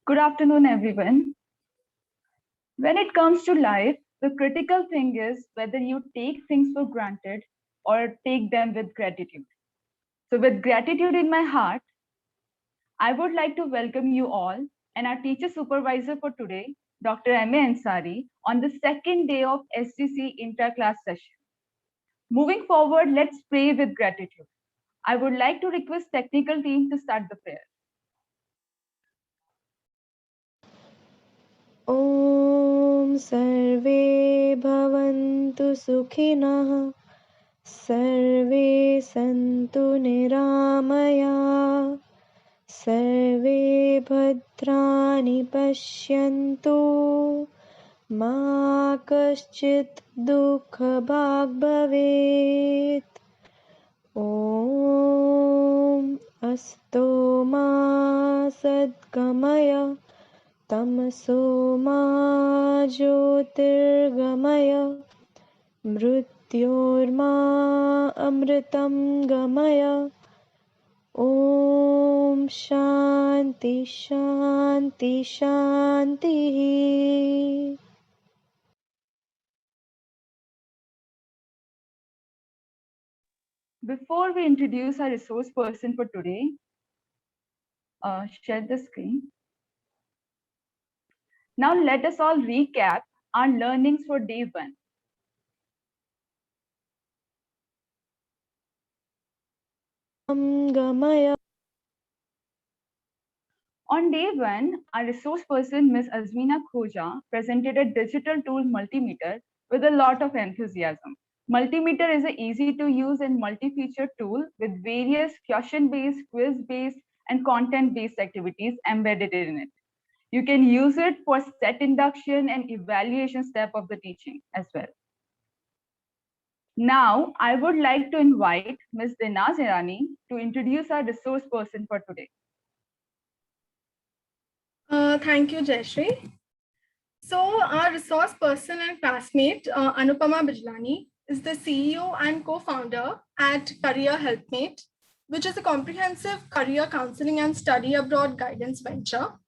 Good afternoon, everyone. When it comes to life, the critical thing is whether you take things for granted or take them with gratitude. So, with gratitude in my heart, I would like to welcome you all and our teacher supervisor for today, Dr. M.A. Ansari, on the second day of SDC inter-class session. Moving forward, let's pray with gratitude. I would like to request technical team to start the prayer. ॐ सर्वे भवन्तु सुखिनः सर्वे सन्तु निरामया सर्वे भद्राणि पश्यन्तु मा कश्चित् दुःखभाग् भवेत् ॐ अस्तो मा सद्गमय तमसो मा ज्योतिर्गमय मृत्योर्मा अमृतं गमय ॐ शान्ति शान्ति शान्तिः Before we introduce our resource person for today, share the screen. Now let us all recap our learnings for day one. गमय On day one, our resource person, Ms. Azmina Khoja, presented a digital tool Multimeter with a lot of enthusiasm. Multimeter is an easy-to-use and multi-feature tool with various question-based, quiz-based, and content-based activities embedded in it. You can use it for set induction and evaluation step of the teaching as well. Now, I would like to invite Ms. Dinaz Irani to introduce our resource person for today. Thank you, Jayashree. So our resource person and classmate, Anupmaa Bijlani, is the CEO and co-founder at Career Helpmate, which is a comprehensive career counseling and study abroad guidance venture.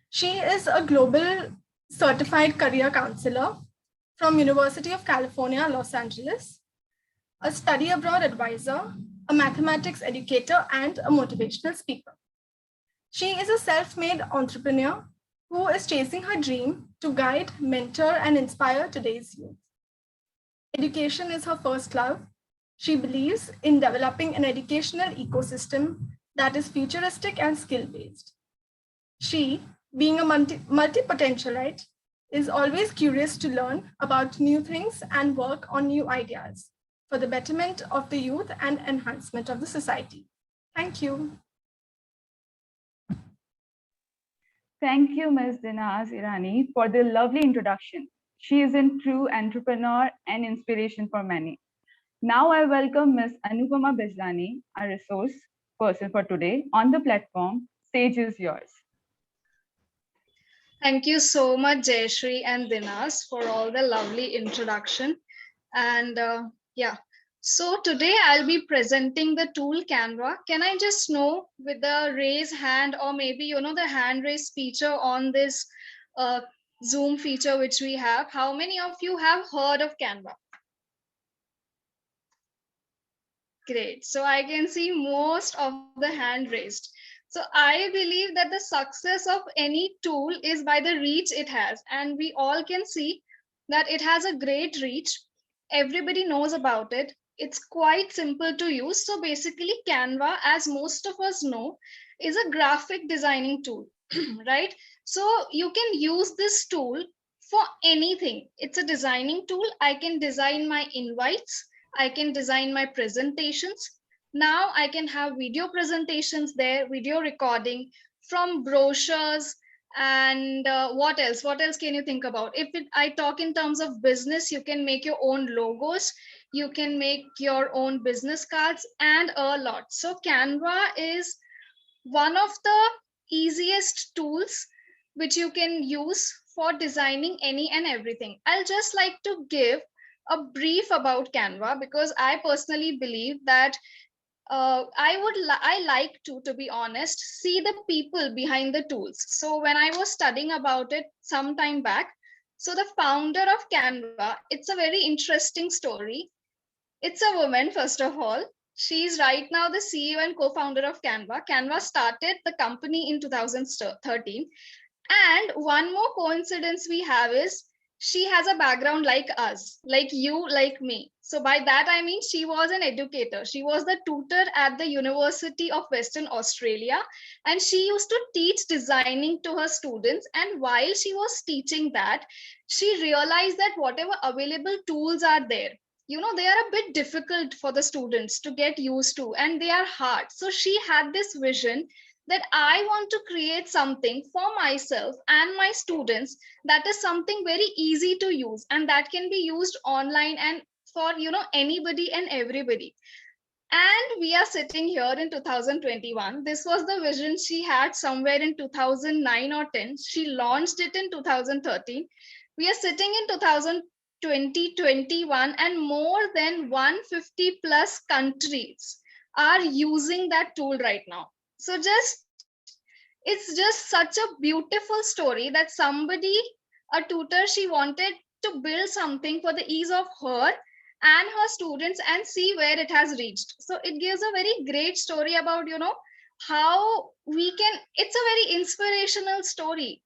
She is a global certified career counselor from University of California, Los Angeles, a study abroad advisor, a mathematics educator, and a motivational speaker. She is a self-made entrepreneur who is chasing her dream to guide, mentor, and inspire today's youth. Education is her first love. She believes in developing an educational ecosystem that is futuristic and skill-based. She, being a multi-potentialite, is always curious to learn about new things and work on new ideas for the betterment of the youth and enhancement of the society. Thank you. Thank you, Ms. Dinaz Irani, for the lovely introduction. She is a true entrepreneur and inspiration for many. Now I welcome Ms. Anupmaa Bijlani, our resource person for today, on the platform. Stage is yours. Thank you so much, Jayashree and Dinaz, for all the lovely introduction. And so today I'll be presenting the tool Canva. Can I just know with the raise hand or maybe, the hand raise feature on this Zoom feature which we have, how many of you have heard of Canva? Great. So I can see most of the hand raised. So I believe that the success of any tool is by the reach it has. And we all can see that it has a great reach. Everybody knows about it. It's quite simple to use. So basically Canva, as most of us know, is a graphic designing tool, right? So you can use this tool for anything. It's a designing tool. I can design my invites. I can design my presentations. Now I can have video presentations there, video recording from brochures and what else? What else can you think about? If I talk in terms of business, you can make your own logos, you can make your own business cards and a lot. So Canva is one of the easiest tools which you can use for designing any and everything. I'll just like to give a brief about Canva because I personally believe that I like to be honest, see the people behind the tools. So when I was studying about it some time back, so the founder of Canva, it's a very interesting story. It's a woman, first of all. She's right now the CEO and co-founder of Canva. Canva started the company in 2013. And one more coincidence we have is she has a background like us, like you, like me. So by that, I mean, she was an educator. She was the tutor at the University of Western Australia. And she used to teach designing to her students. And while she was teaching that, she realized that whatever available tools are there, they are a bit difficult for the students to get used to, and they are hard. So she had this vision that I want to create something for myself and my students that is something very easy to use and that can be used online and for anybody and everybody. And we are sitting here in 2021. This was the vision she had somewhere in 2009 or 10. She launched it in 2013. We are sitting in 2021 and more than 150 plus countries are using that tool right now. So it's just such a beautiful story that somebody, a tutor, she wanted to build something for the ease of her and her students and see where it has reached. So it gives a very great story about, how we can, it's a very inspirational story.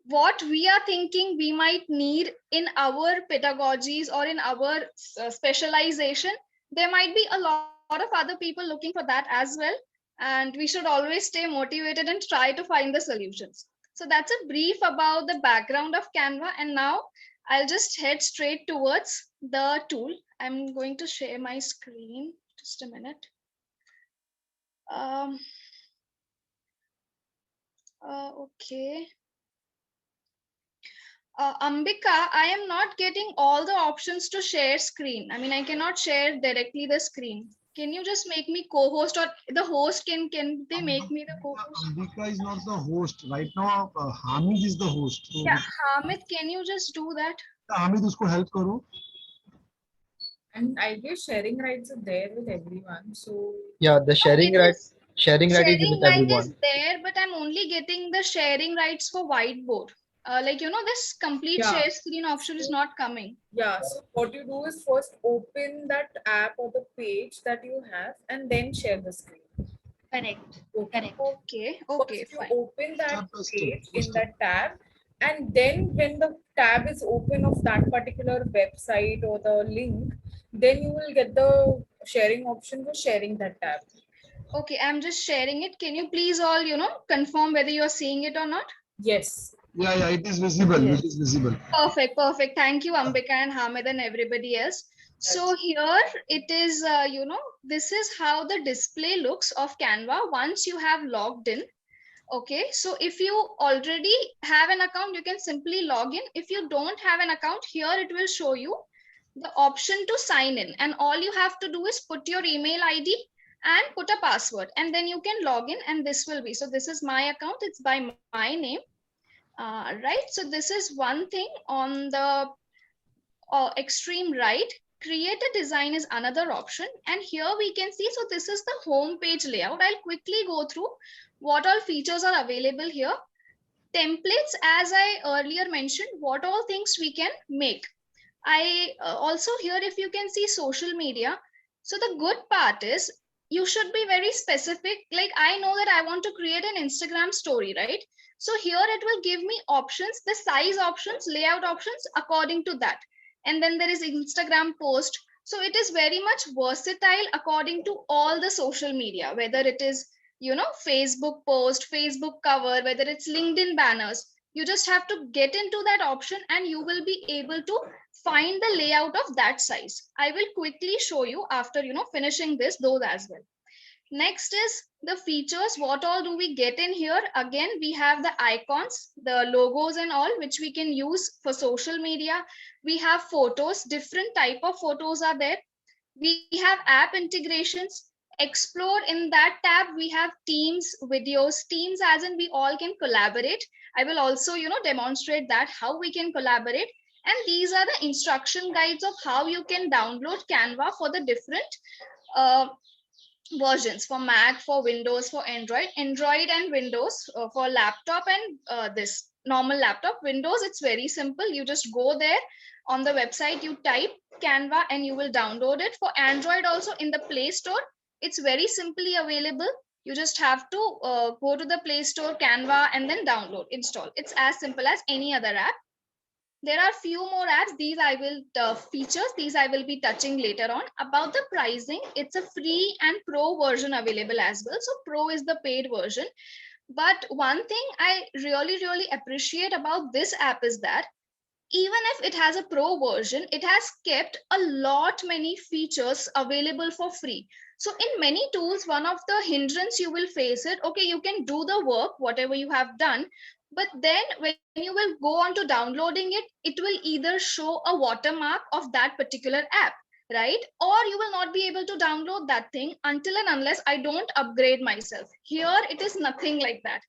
What we are thinking we might need in our pedagogies or in our specialization, there might be a lot of other people looking for that as well. And we should always stay motivated and try to find the solutions. So that's a brief about the background of Canva. And now I'll just head straight towards the tool. I'm going to share my screen. Just a minute. Okay. Ambika, I am not getting all the options to share screen. I mean, I cannot share directly the screen. Can you just make me co-host, or the host can they make me the co-host? Ambika is not the host right now. Hamid is the host. So Yeah, Hamid, can you just do that? Hamid, usko help karo. And I guess sharing rights are there with everyone. So yeah, the sharing right is Sharing with right everyone. is there, but I'm only getting the sharing rights for Whiteboard. This complete share screen option is not coming. yeah, so what you do is first open that app or the page that you have and then share the screen. Correct. Okay. Okay, first you fine. open that page in that tab, and then when the tab is open of that particular website or the link, then you will get the sharing option for sharing that tab. Okay, I'm just sharing it. Can you please all, confirm whether you're seeing it or not? Yes. Yeah, it is visible. Yes. It is visible. Perfect. Thank you, Ambika and Hamid and everybody else. So here it is, this is how the display looks of Canva once you have logged in. Okay, so if you already have an account, you can simply log in. If you don't have an account, here it will show you the option to sign in. And all you have to do is put your email ID and put a password, and then you can log in, and this will be, so this is my account, it's by my name. Right, so this is one thing. On the extreme right, create a design is another option, and here we can see, so this is the home page layout. I'll quickly go through what all features are available here. Templates, as I earlier mentioned, what all things we can make. I also here, if you can see social media, so the good part is you should be very specific. Like I know that I want to create an Instagram story, right? So here it will give me options, the size options, layout options according to that. And then there is Instagram post. So it is very much versatile according to all the social media, whether it is, Facebook post, Facebook cover, whether it's LinkedIn banners. You just have to get into that option and you will be able to find the layout of that size. I will quickly show you after, finishing those as well. Next is the features. What all do we get in here? Again, we have the icons, the logos and all, which we can use for social media. We have photos, different type of photos are there. We have app integrations. Explore, in that tab, we have teams, videos, teams as in we all can collaborate. I will also, demonstrate that how we can collaborate. And these are the instruction guides of how you can download Canva for the different versions for Mac, for Windows, for Android and Windows, for laptop and this normal laptop. Windows, it's very simple. You just go there on the website, you type Canva and you will download it. For Android also in the Play Store, it's very simply available. You just have to go to the Play Store, Canva, and then download, install. It's as simple as any other app. There are few more apps. These I will features. These I will be touching later on. About the pricing, it's a free and pro version available as well. So pro is the paid version. But one thing I really appreciate about this app is that even if it has a pro version, it has kept a lot many features available for free. So in many tools, one of the hindrance you will face it, okay, you can do the work, whatever you have done, but then when you will go on to downloading it, it will either show a watermark of that particular app, right? Or you will not be able to download that thing until and unless I don't upgrade myself. Here, it is nothing like that.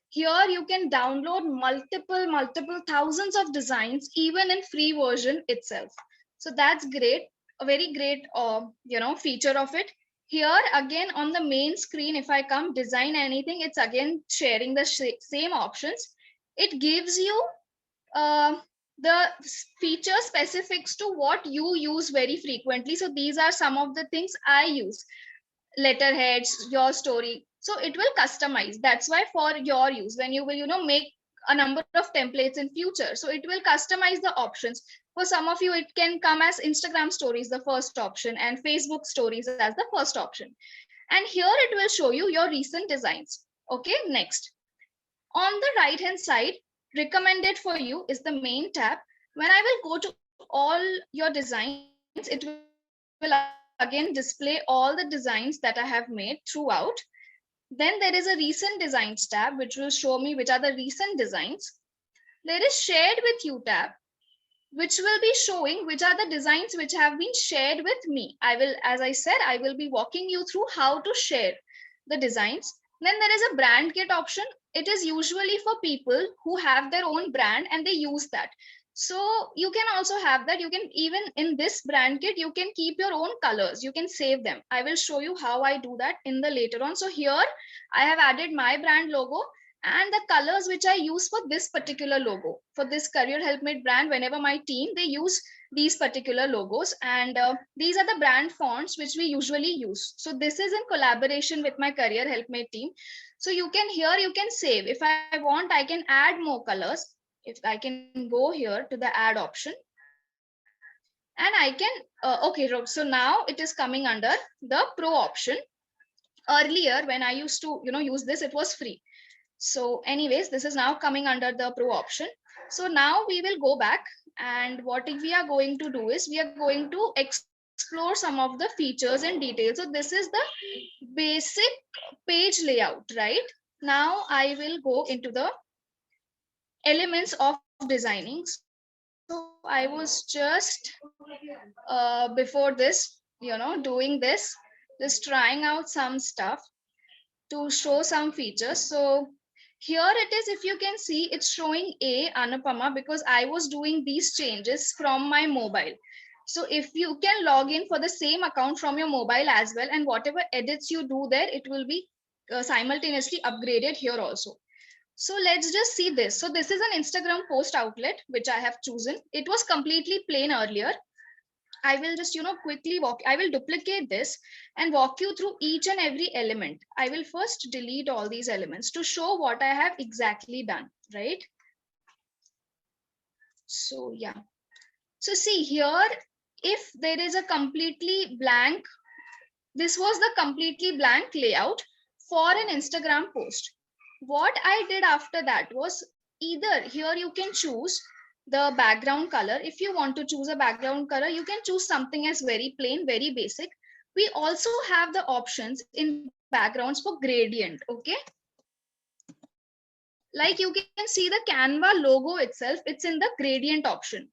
Here you can download multiple thousands of designs, even in free version itself. So that's great, a very great, feature of it. Here again on the main screen, if I come design anything, it's again sharing the same options. It gives you the feature specifics to what you use very frequently. So these are some of the things I use. Letterheads, your story. So it will customize. That's why for your use, when you will, make a number of templates in future. So it will customize the options. For some of you, it can come as Instagram stories, the first option, and Facebook stories as the first option. And here it will show you your recent designs. Okay, next. On the right hand side, recommended for you is the main tab. When I will go to all your designs, it will again display all the designs that I have made throughout. Then there is a recent designs tab, which will show me which are the recent designs. There is shared with you tab, which will be showing which are the designs which have been shared with me. I will, as I said, I will be walking you through how to share the designs. Then there is a brand kit option. It is usually for people who have their own brand and they use that. So you can also have that. You can, even in this brand kit, you can keep your own colors. You can save them. I will show you how I do that in the later on. So here I have added my brand logo and the colors which I use for this particular logo. For this Career Helpmate brand, whenever my team, they use these particular logos, and these are the brand fonts which we usually use. So this is in collaboration with my Career Helpmate team. So you can, here you can save. If I want, I can add more colors. If I can go here to the add option, and I can, okay, so now it is coming under the pro option. Earlier, when I used to, use this, it was free. So anyways, this is now coming under the pro option. So now we will go back, and what we are going to do is we are going to explore some of the features in detail. So this is the basic page layout, right? Now I will go into the elements of designing. So I was just before this, doing this, just trying out some stuff to show some features. So here it is, if you can see, it's showing Anupama because I was doing these changes from my mobile. So if you can log in for the same account from your mobile as well, and whatever edits you do there, it will be simultaneously upgraded here also. So let's just see this. So this is an Instagram post outlet, which I have chosen. It was completely plain earlier. I will just, quickly I will duplicate this and walk you through each and every element. I will first delete all these elements to show what I have exactly done, right? So yeah. So see here, if there is a completely blank, this was the completely blank layout for an Instagram post. What I did after that was, either here you can choose the background color. If you want to choose a background color, you can choose something as very plain, very basic. We also have the options in backgrounds for gradient, okay? Like you can see the Canva logo itself, it's in the gradient option.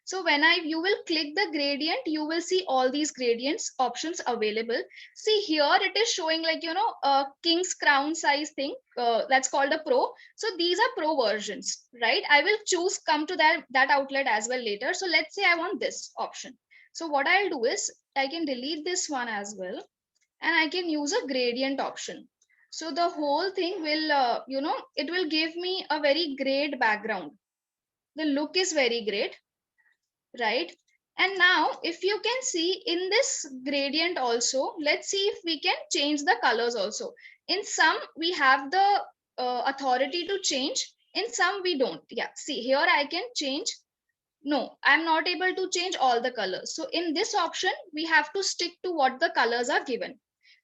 So when you will click the gradient, you will see all these gradients options available. See here, it is showing like, a king's crown size thing. That's called a pro. So these are pro versions, right? I will come to that outlet as well later. So let's say I want this option. So what I'll do is I can delete this one as well. and I can use a gradient option. So the whole thing will, it will give me a very great background. The look is very great, right? And now if you can see in this gradient also, let's see if we can change the colors also. In some, we have the authority to change. In some, we don't. Yeah, see here I can change. No, I'm not able to change all the colors. So in this option, we have to stick to what the colors are given.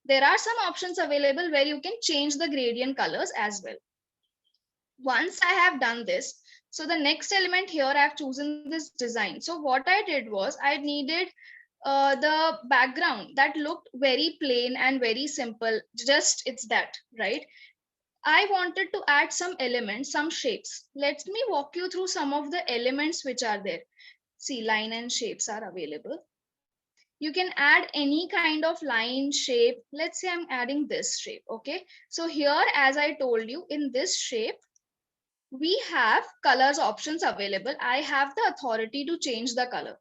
There are some options available where you can change the gradient colors as well. Once I have done this, so the next element here, I've chosen this design. So what I did was I needed the background that looked very plain and very simple. Just it's that, right? I wanted to add some elements, some shapes. Let me walk you through some of the elements which are there. See, line and shapes are available. You can add any kind of line, shape. Let's say I'm adding this shape, okay? So here, as I told you, in this shape, we have colors options available. I have the authority to change the color.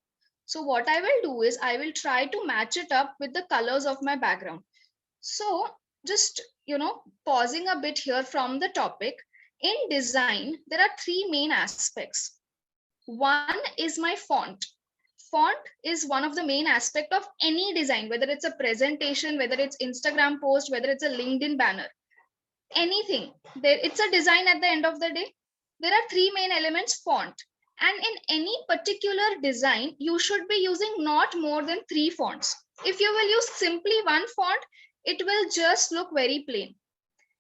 So what I will do is I will try to match it up with the colors of my background. So just, pausing a bit here from the topic. In design, there are three main aspects. One is my font. Font is one of the main aspect of any design, whether it's a presentation, whether it's Instagram post, whether it's a LinkedIn banner, anything. It's a design at the end of the day. There are three main elements: font. And in any particular design, you should be using not more than 3 fonts. If you will use simply one font, it will just look very plain.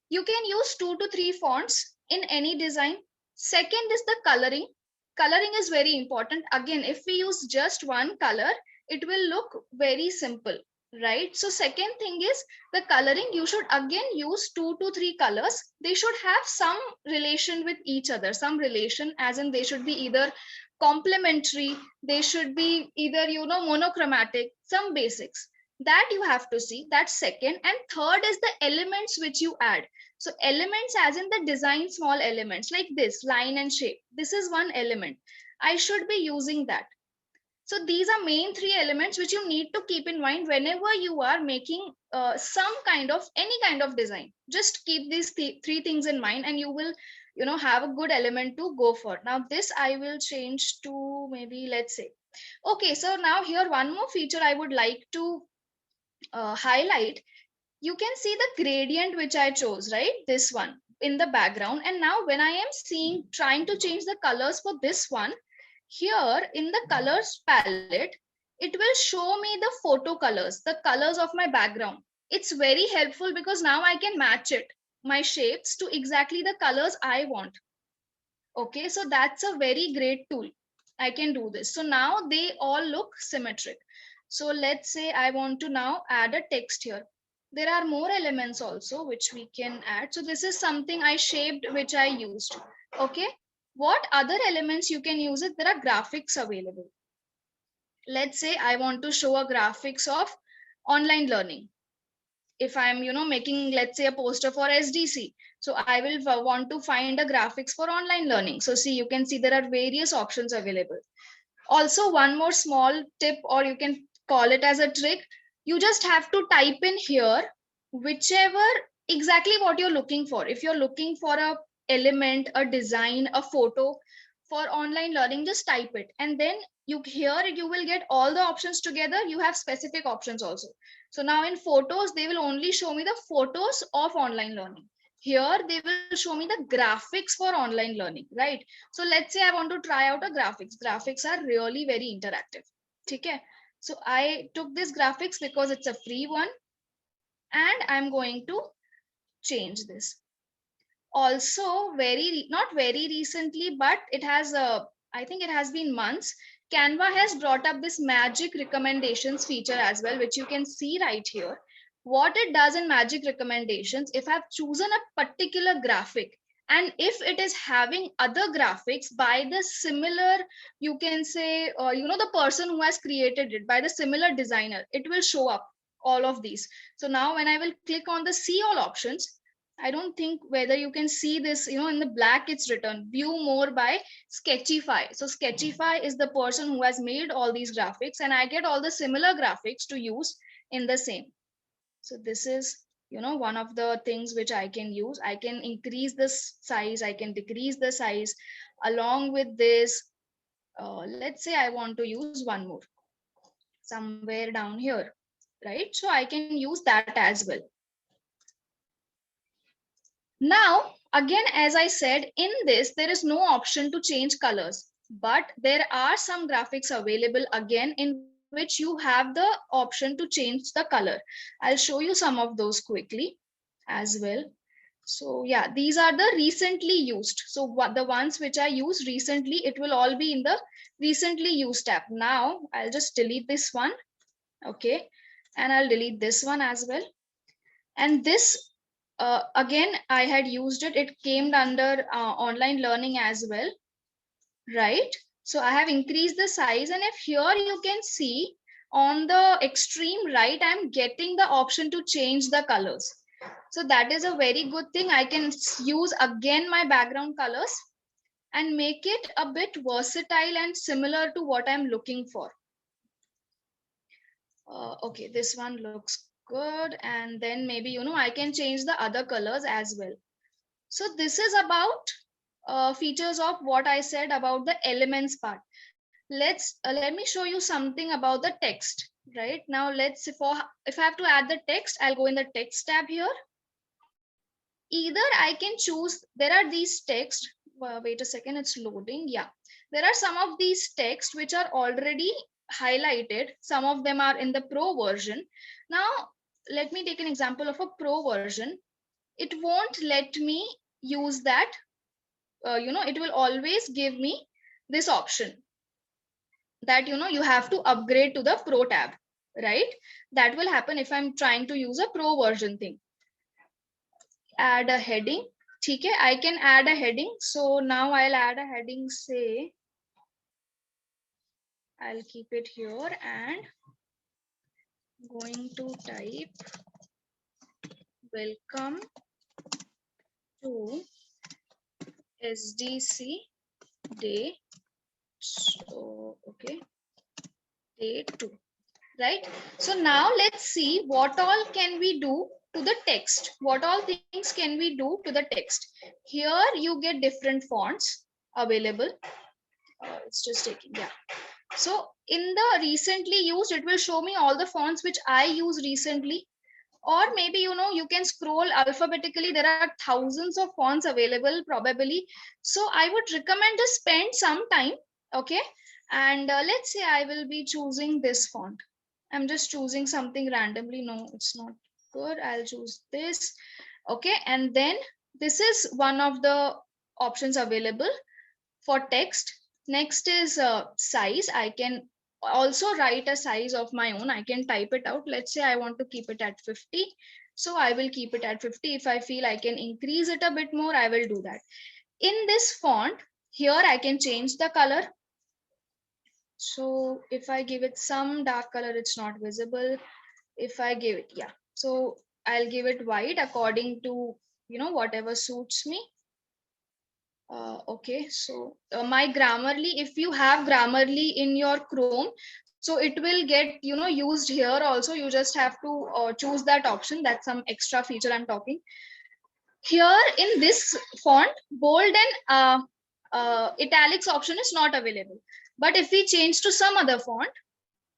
You can use 2 to 3 fonts in any design. Second is the coloring. Coloring is very important. Again, if we use just one color, it will look very simple, right? So second thing is the coloring. You should again use 2 to 3 colors. They should have some relation with each other, some relation, as in they should be either complementary, they should be either, monochromatic, some basics. That you have to see. That's second. And third is the elements which you add. So elements as in the design, small elements like this, line and shape. This is one element. I should be using that. So these are main 3 elements which you need to keep in mind whenever you are making any kind of design. Just keep these 3 things in mind and you will, have a good element to go for. Now this I will change to maybe, let's say. Okay, so now here one more feature I would like to highlight. You can see the gradient which I chose, right? This one in the background. And now when I am trying to change the colors for this one, here in the colors palette, it will show me the photo colors, the colors of my background. It's very helpful because now I can match it, my shapes, to exactly the colors I want. Okay, so that's a very great tool. I can do this. So now they all look symmetric. So let's say I want to now add a text here. There are more elements also which we can add. So this is something I shaped, which I used. Okay. What other elements you can use it? There are graphics available. Let's say I want to show a graphics of online learning. If I'm, making, let's say, a poster for SDC. So I will want to find a graphics for online learning. So see, you can see there are various options available. Also, one more small tip, or you can call it as a trick. You just have to type in here whichever exactly what you're looking for. If you're looking for a element, a design, a photo for online learning, just type it. And then you will get all the options together. You have specific options also. So now in photos, they will only show me the photos of online learning. Here they will show me the graphics for online learning, right? So let's say I want to try out a graphics. Graphics are really very interactive. Okay. So I took this graphics because it's a free one, and I'm going to change this. Also, not very recently, but it has I think it has been months. Canva has brought up this magic recommendations feature as well, which you can see right here. What it does in magic recommendations, if I've chosen a particular graphic, and if it is having other graphics by the similar, you can say, the person who has created it, by the similar designer, it will show up all of these. So now when I will click on the see all options, I don't think whether you can see this, in the black it's written view more by Sketchify. So Sketchify is the person who has made all these graphics, and I get all the similar graphics to use in the same. So this is, one of the things which I can use. I can increase this size, I can decrease the size. Along with this, let's say I want to use one more somewhere down here, right? So I can use that as well. Now, again, as I said, in this, there is no option to change colors, but there are some graphics available again in which you have the option to change the color. I'll show you some of those quickly as well. So yeah, these are the recently used. So what the ones which I used recently, it will all be in the recently used tab. Now I'll just delete this one. Okay. And I'll delete this one as well. And this, again, I had used it. It came under online learning as well, right? So I have increased the size, and if here you can see on the extreme right, I'm getting the option to change the colors. So that is a very good thing. I can use again my background colors and make it a bit versatile and similar to what I'm looking for. Okay, this one looks good. And then maybe, I can change the other colors as well. So this is about features of what I said about the elements part. Let me show you something about the text. Right now, if I have to add the text, I'll go in the text tab here. Either I can choose, there are these text. Wait a second, it's loading. Yeah, there are some of these text which are already highlighted. Some of them are in the pro version. Now, let me take an example of a pro version. It won't let me use that. It will always give me this option that, you have to upgrade to the pro tab, right? That will happen if I'm trying to use a pro version thing. Add a heading. Okay, I can add a heading. So now I'll add a heading, say, I'll keep it here and going to type welcome to SDC day. So, okay, day 2, right? So now let's see what all can we do to the text. What all things can we do to the text? Here you get different fonts available. It's just taking, yeah. So in the recently used, it will show me all the fonts which I use recently. Or maybe, you can scroll alphabetically. There are thousands of fonts available probably. So I would recommend to spend some time. Okay. And let's say I will be choosing this font. I'm just choosing something randomly. No, it's not good. I'll choose this. Okay. And then this is one of the options available for text. Next is size. I can also write a size of my own. I can type it out. Let's say I want to keep it at 50. So I will keep it at 50. If I feel I can increase it a bit more, I will do that. In this font, here I can change the color. So if I give it some dark color, it's not visible. If I give it, yeah. So I'll give it white according to, whatever suits me. Okay, so my Grammarly, if you have Grammarly in your Chrome, so it will get, used here also. You just have to choose that option. That's some extra feature I'm talking. Here in this font, bold and italics option is not available. But if we change to some other font,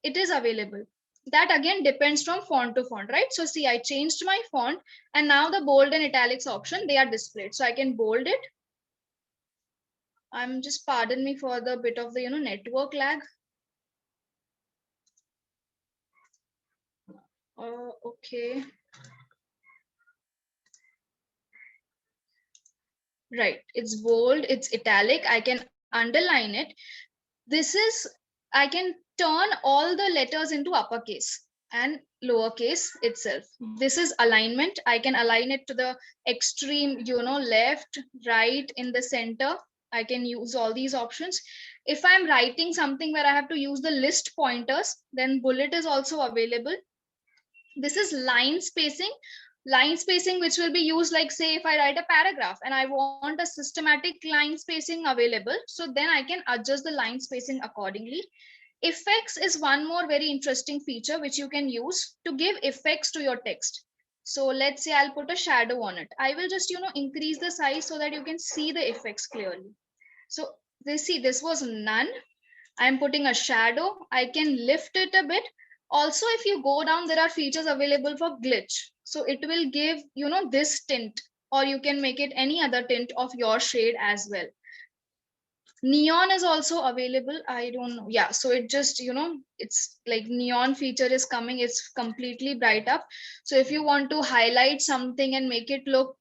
it is available. That again depends from font to font, right? So see, I changed my font and now the bold and italics option, they are displayed. So I can bold it. I'm just, pardon me for the bit of the, network lag. Okay. Right, it's bold, it's italic. I can underline it. This is, I can turn all the letters into uppercase and lowercase itself. This is alignment. I can align it to the extreme, left, right, in the center. I can use all these options. If I'm writing something where I have to use the list pointers, then bullet is also available. This is line spacing. Line spacing, which will be used, like say, if I write a paragraph and I want a systematic line spacing available, so then I can adjust the line spacing accordingly. Effects is one more very interesting feature which you can use to give effects to your text. So let's say I'll put a shadow on it. I will just, increase the size so that you can see the effects clearly. So this was none. I'm putting a shadow. I can lift it a bit. Also, if you go down, there are features available for glitch. So it will give, this tint, or you can make it any other tint of your shade as well. Neon is also available. I don't know. Yeah, so it just, it's like neon feature is coming. It's completely bright up. So if you want to highlight something and make it look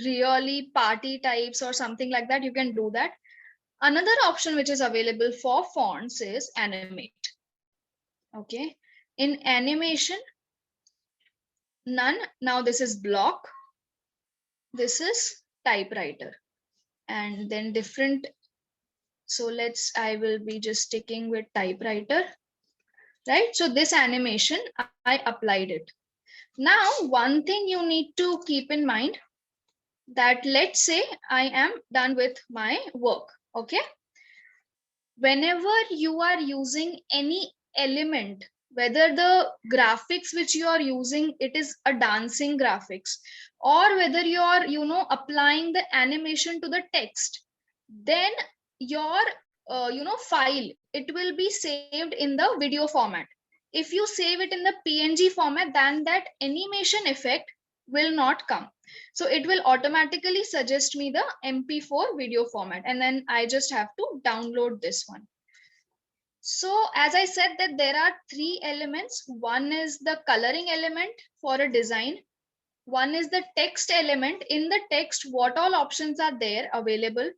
really party types or something like that, you can do that. Another option which is available for fonts is animate. Okay. In animation, none. Now this is block. This is typewriter. And then different. So I will be just sticking with typewriter, right? So this animation, I applied it. Now, one thing you need to keep in mind that let's say I am done with my work, okay? Whenever you are using any element, whether the graphics which you are using, it is a dancing graphics, or whether you are, applying the animation to the text, then your file, it will be saved in the video format. If you save it in the PNG format, then that animation effect will not come. So it will automatically suggest me the MP4 video format, and then I just have to download this one. So as I said that there are three elements. One is the coloring element for a design. One is the text element. In the text, what all options are there available?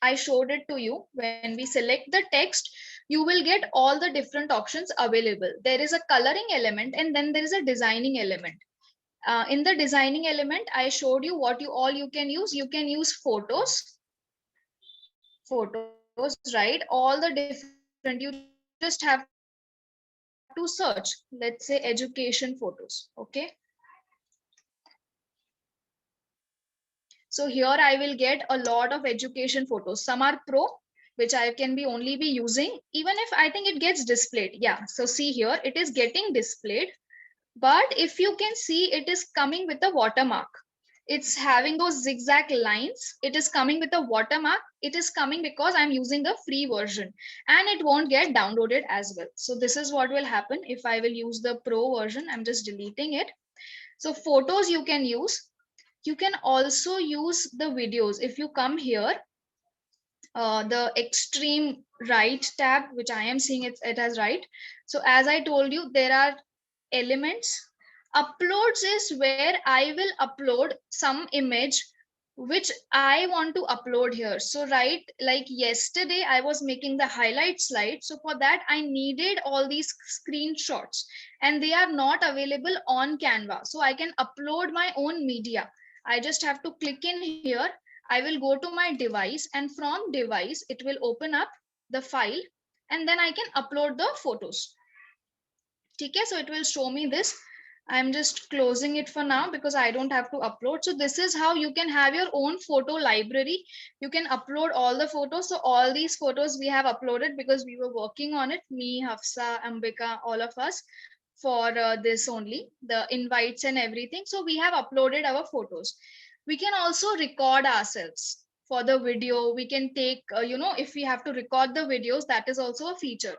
I showed it to you. When we select the text, you will get all the different options available. There is a coloring element, and then there is a designing element. In the designing element, I showed you what you can use. You can use photos, right? All the different, you just have to search. Let's say education photos, okay? So here I will get a lot of education photos. Some are pro, which I can only be using, even if I think it gets displayed. Yeah, so see here, it is getting displayed. But if you can see, it is coming with a watermark. It's having those zigzag lines. It is coming with a watermark. It is coming because I'm using the free version, and it won't get downloaded as well. So this is what will happen if I will use the pro version. I'm just deleting it. So photos you can use. You can also use the videos. If you come here, the extreme right tab, which I am seeing it as right. So as I told you, there are elements. Uploads is where I will upload some image which I want to upload here. So right, like yesterday I was making the highlight slide. So for that I needed all these screenshots, and they are not available on Canva. So I can upload my own media. I just have to click in here. I will go to my device, and from device, it will open up the file, and then I can upload the photos. Okay, so it will show me this. I'm just closing it for now because I don't have to upload. So this is how you can have your own photo library. You can upload all the photos. So all these photos we have uploaded because we were working on it. Me, Hafsa, Ambika, all of us for this only, the invites and everything. So we have uploaded our photos. We can also record ourselves for the video. We can take, if we have to record the videos, that is also a feature.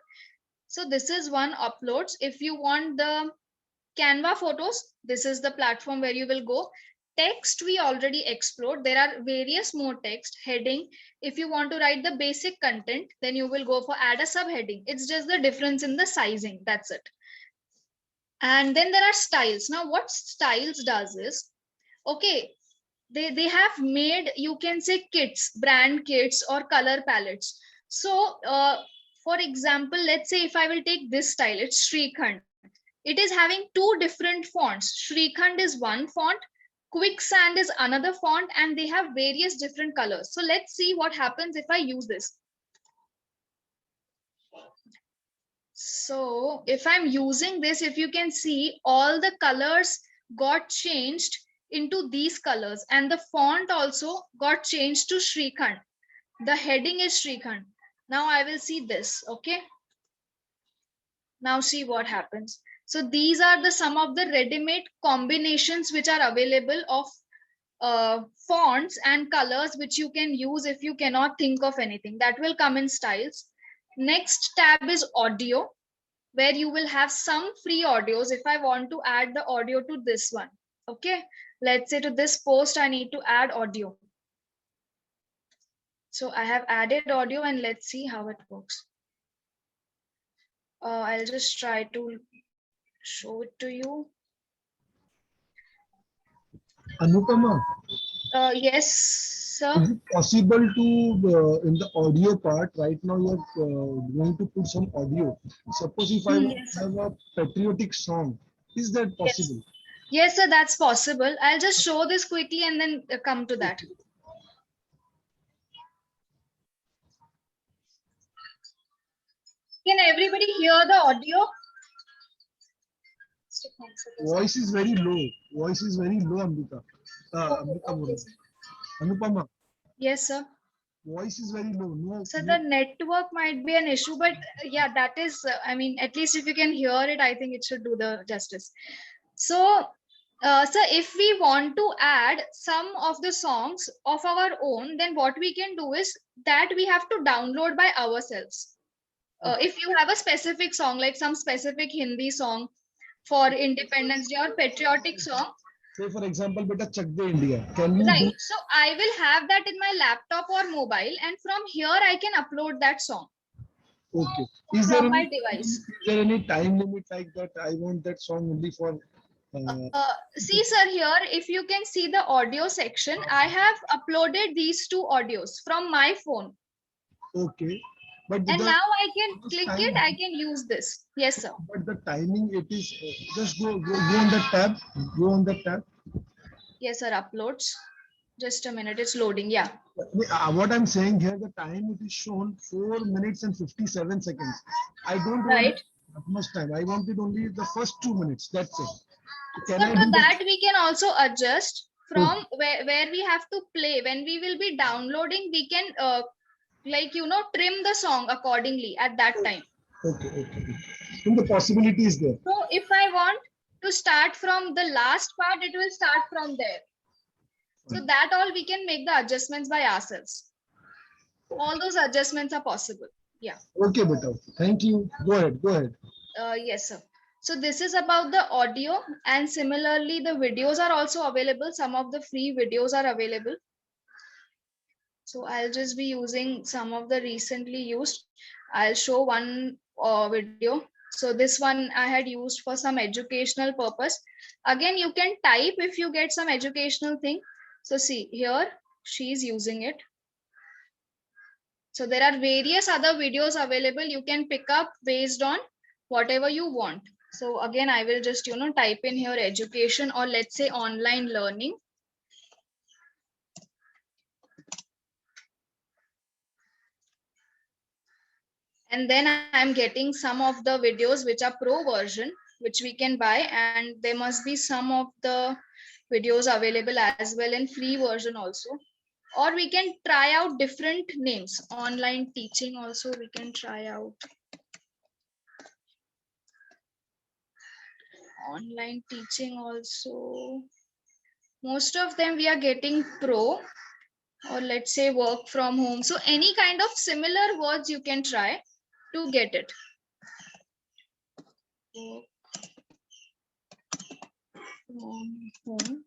So this is one uploads. If you want the Canva photos, this is the platform where you will go. Text we already explored. There are various more text. Heading, if you want to write the basic content, then you will go for add a subheading. It's just the difference in the sizing, that's it. And then there are styles. Now what styles does is, okay, they have made, you can say, kits, brand kits or color palettes. So for example, let's say if I will take this style, it's Srikhand. It is having two different fonts. Srikhand is one font, Quicksand is another font, and they have various different colors. So let's see what happens if I use this. So if I'm using this, if you can see, all the colors got changed into these colors, and the font also got changed to Srikhand. The heading is Srikhand. Now I will see this, okay? Now see what happens. So these are the some of the ready-made combinations which are available of fonts and colors which you can use if you cannot think of anything. That will come in styles. Next tab is audio, where you will have some free audios. If I want to add the audio to this one, okay, let's say to this post I need to add audio. So I have added audio and let's see how it works. I'll just try to show it to you. Anupama, Yes, sir. is it possible to, in the audio part, right now you're going to put some audio. Suppose if I want Yes, to have a patriotic song, is that possible? Yes, sir, that's possible. I'll just show this quickly and then come to that. Can everybody hear the audio? Voice is very low. Voice is very low, Amrita. Anupama, Yes, sir. voice is very low. No. So the network might be an issue, but yeah, that is, I mean, at least if you can hear it, I think it should do the justice. So, so if we want to add some of the songs of our own, then what we can do is that we have to download by ourselves. If you have a specific song, like some specific Hindi song for Independence Day or patriotic song. Say for example, Beta Chak De India. Can you do? Right. So I will have that in my laptop or mobile, and from here I can upload that song. Okay. Is there From my any, device. is there any time limit like that? I want that song only for. See, sir, here, if you can see the audio section, I have uploaded these two audios from my phone. Okay. But And now I can click time, it, I can use this. Yes, sir. But the timing, it is just go on the tab. Go on the tab. Yes, sir. Uploads. Just a minute. It's loading. Yeah. What I'm saying here, the time it is shown 4 minutes and 57 seconds. I don't want that much time. I wanted only the first 2 minutes. That's it. So for that, we can also adjust from where we have to play. When we will be downloading, we can trim the song accordingly at that time. Okay. And the possibility is there. So if I want to start from the last part, it will start from there. So that all we can make the adjustments by ourselves. All those adjustments are possible. Yeah. Okay, Beta. Thank you. Go ahead. Yes, sir. So this is about the audio, and similarly, the videos are also available. Some of the free videos are available. So I'll just be using some of the recently used. I'll show one video. So this one I had used for some educational purpose. Again, you can type if you get some educational thing. So see here, she's using it. So there are various other videos available. You can pick up based on whatever you want. So again, I will just, type in here education, or let's say online learning. And then I'm getting some of the videos which are pro version, which we can buy. And there must be some of the videos available as well in free version also. Or we can try out different names. Online teaching also we can try out. Online teaching also. Most of them we are getting pro, or let's say work from home. So any kind of similar words you can try to get it. From home.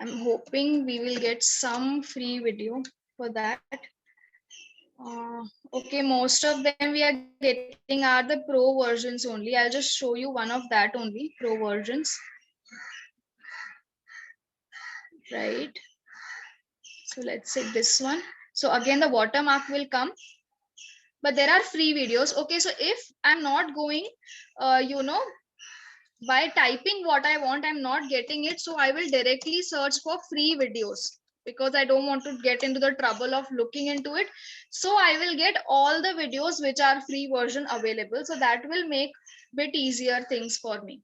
I'm hoping we will get some free video for that. Okay, most of them we are getting are the pro versions only. I'll just show you one of that only, pro versions. Right. So let's say this one. So again, the watermark will come. But there are free videos. Okay, so if I'm not going, by typing what I want, I'm not getting it. So I will directly search for free videos, because I don't want to get into the trouble of looking into it. So I will get all the videos which are free version available. So that will make bit easier things for me.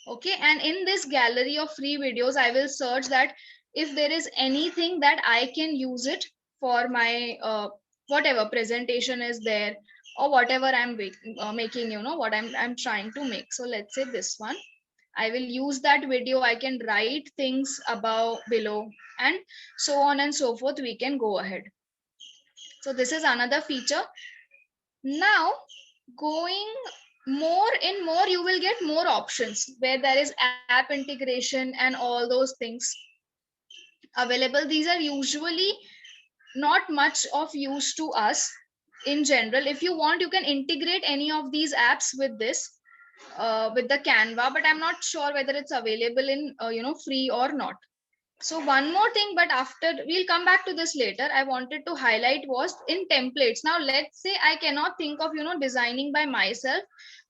Okay, and in this gallery of free videos, I will search that if there is anything that I can use it for my whatever presentation is there, or whatever I'm making, what I'm trying to make. So let's say this one. I will use that video. I can write things above, below, and so on and so forth. We can go ahead. So this is another feature. Now, going more and more, you will get more options where there is app integration and all those things available. These are usually not much of use to us in general. If you want, you can integrate any of these apps with this, with the Canva, but I'm not sure whether it's available in, free or not. So one more thing, but after we'll come back to this later, I wanted to highlight was in templates. Now, let's say I cannot think of, designing by myself.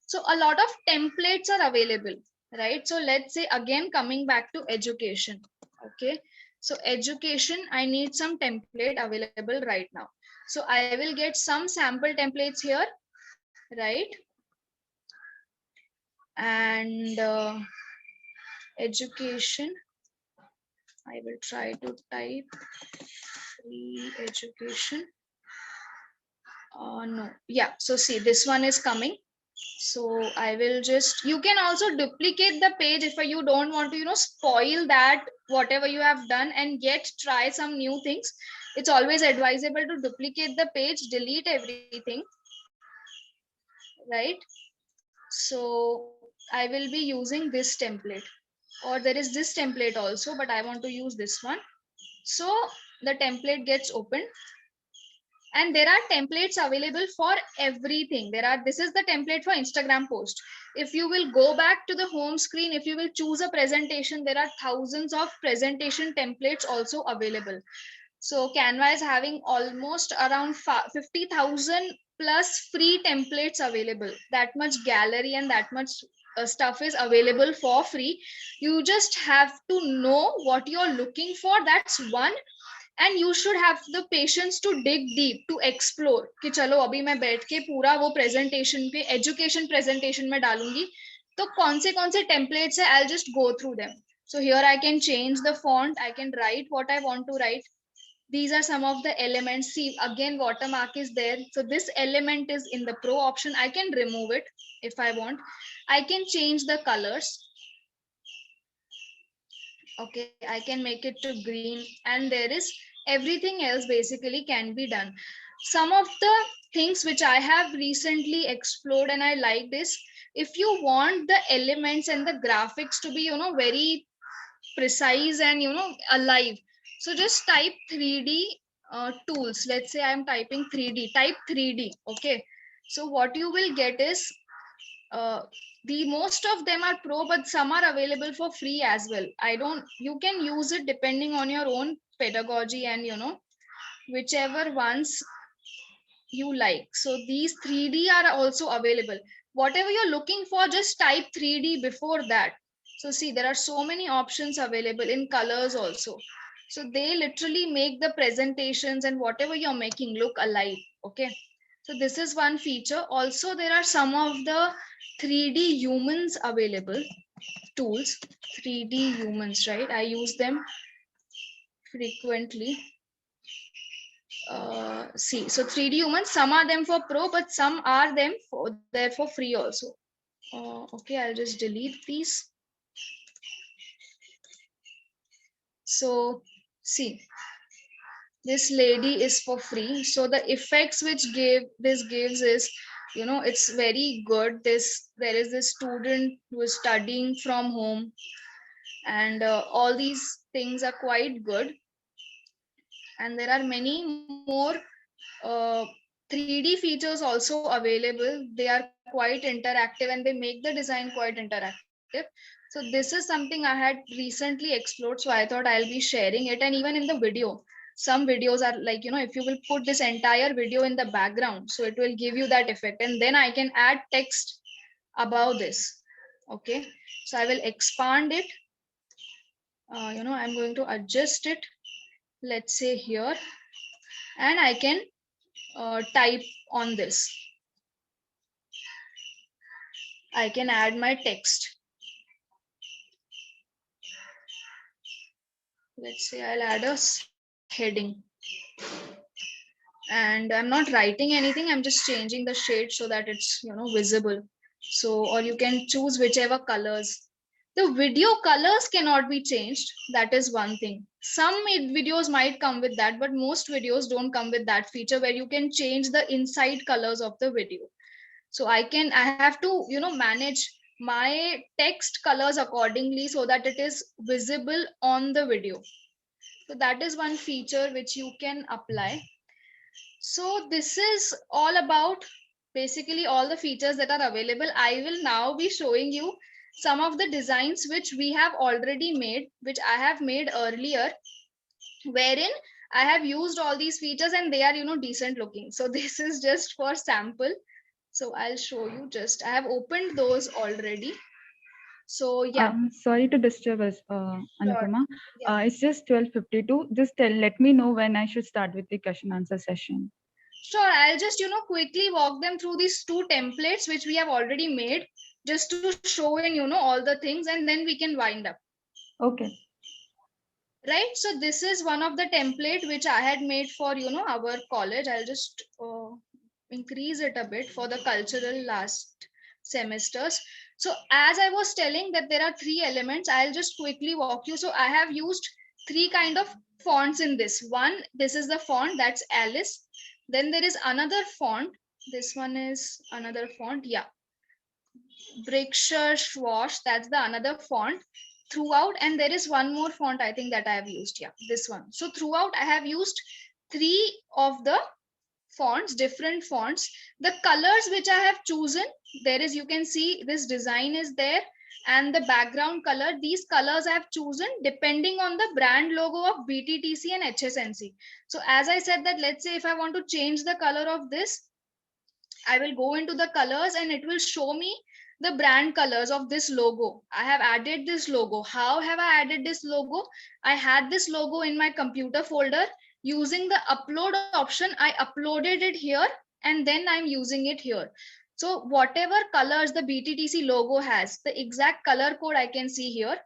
So a lot of templates are available, right? So let's say again, coming back to education. Okay. So education, I need some template available right now. So I will get some sample templates here, right? And education, I will try to type free education. No, yeah. So see, this one is coming. So I will just, you can also duplicate the page if you don't want to, spoil that, whatever you have done, and yet try some new things. It's always advisable to duplicate the page, delete everything, right? So I will be using this template, or there is this template also, but I want to use this one. So the template gets opened. And there are templates available for everything. This is the template for Instagram post. If you will go back to the home screen, if you will choose a presentation, there are thousands of presentation templates also available. So Canva is having almost around 50,000 plus free templates available. That much gallery and that much stuff is available for free. You just have to know what you're looking for. That's one. And you should have the patience to dig deep, to explore कि चलो अभी मैं बैठ के पूरा वो presentation पे education presentation में डालूंगी, तो कौन से templates है, I'll just go through them. So here I can change the font, I can write what I want to write. These are some of the elements. See, again, watermark is there. So this element is in the pro option. I can remove it if I want. I can change the colors. Okay, I can make it to green, and there is everything else basically can be done. Some of the things which I have recently explored and I like this, if you want the elements and the graphics to be, very precise and, alive, so just type 3D tools. Let's say I'm typing 3D, type 3D. Okay, so what you will get is the most of them are pro, but some are available for free as well. You can use it depending on your own pedagogy and, whichever ones you like. So these 3D are also available. Whatever you're looking for, just type 3D before that. So see, there are so many options available in colors also. So they literally make the presentations and whatever you're making look alive. Okay. So this is one feature. Also, there are some of the 3D humans available tools. 3D humans, right? I use them frequently. See, so 3D humans, some are them for pro, but some are them there for free also. Okay, I'll just delete these. So see, this lady is for free. So the effects which this gives is, it's very good. There is this student who is studying from home, and all these things are quite good. And there are many more 3D features also available. They are quite interactive and they make the design quite interactive. So this is something I had recently explored. So I thought I'll be sharing it. And even in the video, some videos are like, if you will put this entire video in the background, so it will give you that effect. And then I can add text above this. Okay. So I will expand it. I'm going to adjust it. Let's say here, and I can type on this. I can add my text. Let's say I'll add a heading. and I'm not writing anything. I'm just changing the shade so that it's, visible. So, or you can choose whichever colors. The video colors cannot be changed. That is one thing. Some videos might come with that, but most videos don't come with that feature where you can change the inside colors of the video. So I have to, manage my text colors accordingly so that it is visible on the video. So that is one feature which you can apply. So this is all about basically all the features that are available. I will now be showing you some of the designs which we have already made, which I have made earlier, wherein I have used all these features and they are, decent looking. So this is just for sample. So I'll show you just, I have opened those already. So yeah. Sorry to disturb us, Anupama. It's just 12:52. Just let me know when I should start with the question answer session. Sure, I'll just, quickly walk them through these two templates which we have already made, just to show in, all the things, and then we can wind up. Okay. Right. So this is one of the template which I had made for, our college. I'll just increase it a bit for the cultural last semesters. So as I was telling that there are three elements, I'll just quickly walk you. So I have used three kind of fonts in this one. This is the font, that's Alice. Then there is another font. This one is another font. Yeah. Brickshaw Schwash, that's the another font throughout. And there is one more font I think that I have used. Yeah, this one. So throughout I have used three of the fonts, different fonts. The colors which I have chosen, there is, you can see this design is there, and the background color, these colors I have chosen depending on the brand logo of BTTC and HSNC. So as I said that, let's say if I want to change the color of this, I will go into the colors and it will show me the brand colors of this logo. I have added this logo. How have I added this logo? I had this logo in my computer folder. Using the upload option, I uploaded it here and then I'm using it here. So whatever colors the BTTC logo has, the exact color code I can see here.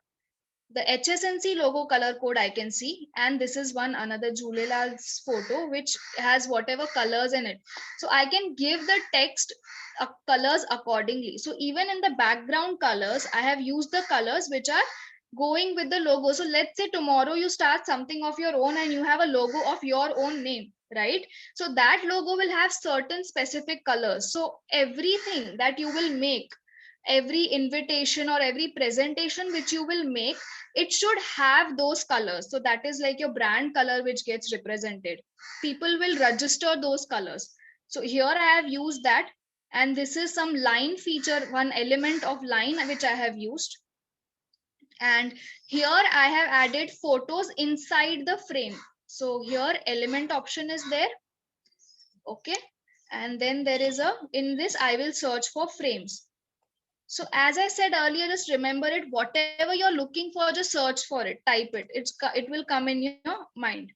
The HSNC logo color code I can see, and this is one another Julelal's photo which has whatever colors in it. So I can give the text colors accordingly. So even in the background colors, I have used the colors which are going with the logo. So let's say tomorrow you start something of your own and you have a logo of your own name, right? So that logo will have certain specific colors. So everything that you will make, every invitation or every presentation which you will make, it should have those colors. So that is like your brand color which gets represented. People will register those colors. So here I have used that, and this is some line feature, one element of line which I have used. And here I have added photos inside the frame. So here element option is there. Okay. And then there is in this I will search for frames. So as I said earlier, just remember it, whatever you're looking for, just search for it, type it. It will come in your mind.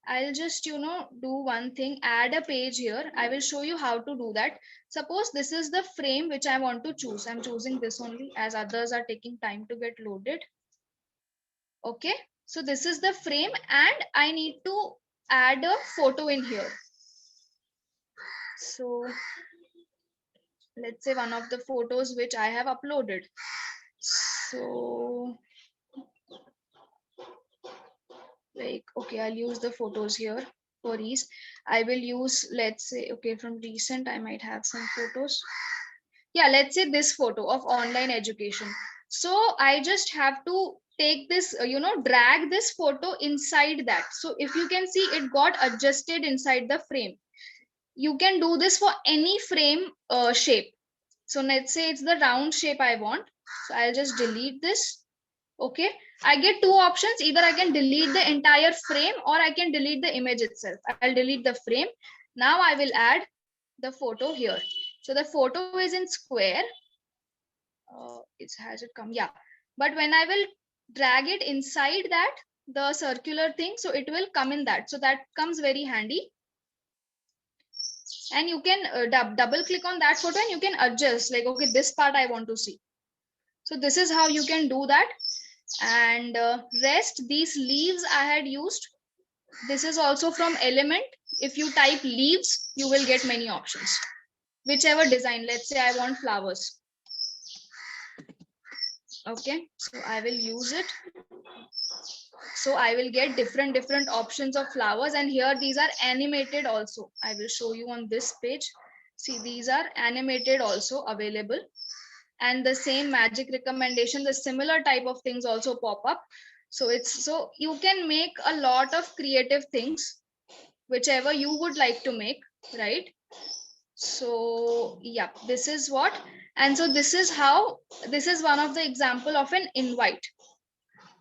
I'll just, do one thing, add a page here. I will show you how to do that. Suppose this is the frame which I want to choose. I'm choosing this only as others are taking time to get loaded. Okay. So this is the frame and I need to add a photo in here. So let's say one of the photos which I have uploaded. So like, okay, I'll use the photos here for ease. I will use, let's say, okay, from recent, I might have some photos. Yeah, let's say this photo of online education. So I just have to take this, drag this photo inside that. So if you can see, it got adjusted inside the frame. You can do this for any frame shape. So let's say it's the round shape I want. So I'll just delete this. Okay, I get two options. Either I can delete the entire frame or I can delete the image itself. I'll delete the frame. Now I will add the photo here. So the photo is in square. Has it come? Yeah. But when I will drag it inside that, the circular thing, so it will come in that. So that comes very handy. And you can double click on that photo and you can adjust like, okay, this part I want to see. So this is how you can do that. And rest, these leaves I had used This is also from Element. If you type leaves, you will get many options. Whichever design, let's say I want flowers. Okay, so I will use it. So I will get different options of flowers, and here these are animated also. I will show you on this page. See, these are animated also available, and the same magic recommendation, the similar type of things also pop up. So it's, so you can make a lot of creative things, whichever you would like to make, right? So yeah, this is what, and so this is how, this is one of the example of an invite.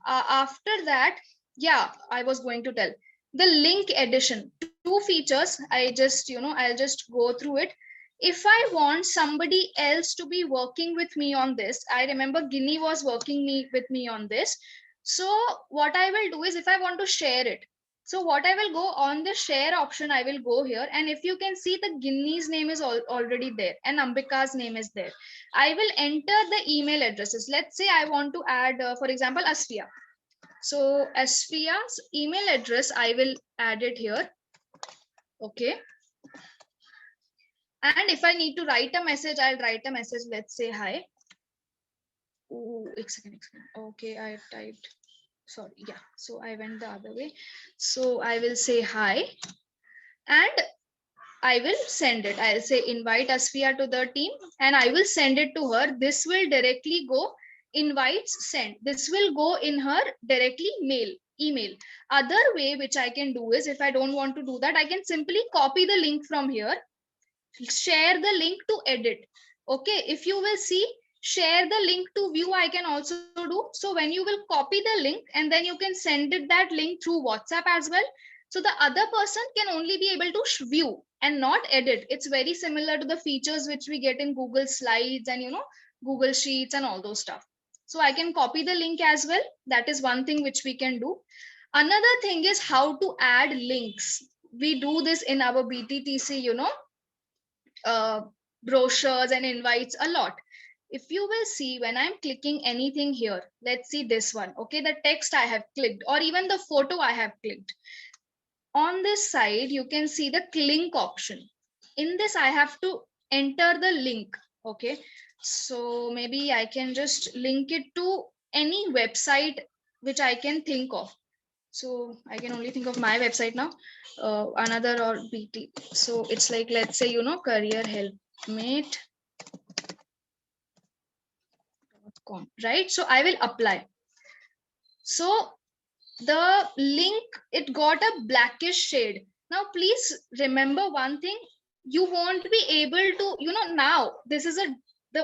After that, yeah, I was going to tell the link addition, two features. I just, I'll just go through it. If I want somebody else to be working with me on this, I remember Guinea was working with me on this. So what I will do is, if I want to share it, so what I will go on the share option, I will go here, and if you can see, the Guinea's name is already there and Ambika's name is there. I will enter the email addresses. Let's say I want to add, for example, Asfia. So Asfia's email address, I will add it here. Okay. And if I need to write a message, I'll write a message. Let's say hi. Oh, excellent. Okay, I typed. Sorry. Yeah. So I went the other way. So I will say hi, and I will send it. I'll say invite Asfia to the team, and I will send it to her. This will directly go, invites sent. This will go in her directly email. Other way which I can do is, if I don't want to do that, I can simply copy the link from here, share the link to edit. Okay, if you will see, share the link to view, I can also do. So when you will copy the link, and then you can send it, that link, through WhatsApp as well. So the other person can only be able to view and not edit. It's very similar to the features which we get in Google Slides and Google Sheets and all those stuff. So I can copy the link as well. That is one thing which we can do. Another thing is how to add links. We do this in our BTTC, brochures and invites a lot. If you will see, when I'm clicking anything here, let's see this one. Okay, the text I have clicked, or even the photo I have clicked. On this side, you can see the link option. In this, I have to enter the link. Okay, so maybe I can just link it to any website which I can think of. So I can only think of my website now, another or BT. So it's like, let's say, career helpmate.com, right? So I will apply. So the link, it got a blackish shade. Now, please remember one thing, you won't be able to, now this is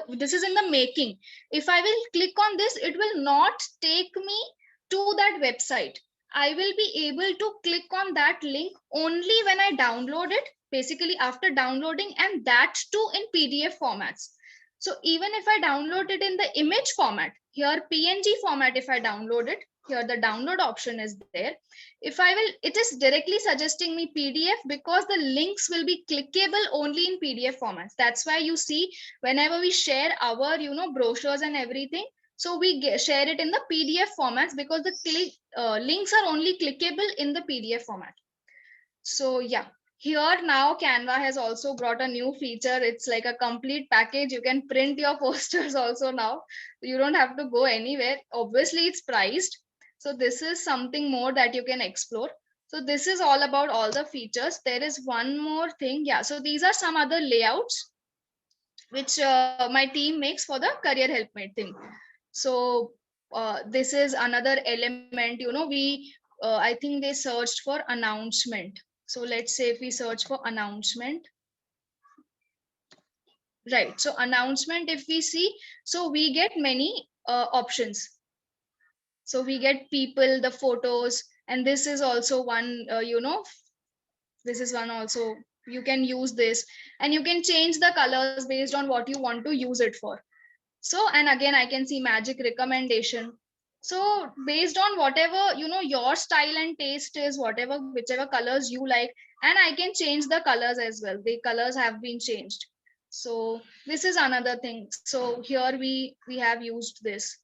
this is in the making. If I will click on this, it will not take me to that website. I will be able to click on that link only when I download it, basically after downloading, and that too in PDF formats. So even if I download it in the image format, here PNG format, if I download it, here the download option is there. If I will, it is directly suggesting me PDF, because the links will be clickable only in PDF formats. That's why you see, whenever we share our, brochures and everything, so we share it in the PDF formats, because the links are only clickable in the PDF format. So yeah, here now Canva has also brought a new feature. It's like a complete package. You can print your posters also now. You don't have to go anywhere. Obviously, it's priced. So this is something more that you can explore. So this is all about all the features. There is one more thing. Yeah, so these are some other layouts which my team makes for the career helpmate thing. So this is another element, I think they searched for announcement. So let's say if we search for announcement, right? So announcement, if we see, so we get many options. So we get people, the photos, and this is also one, this is one also. You can use this, and you can change the colors based on what you want to use it for. So, and again, I can see magic recommendation. So based on whatever, your style and taste is, whichever colors you like, and I can change the colors as well. The colors have been changed. So this is another thing. So here we have used this.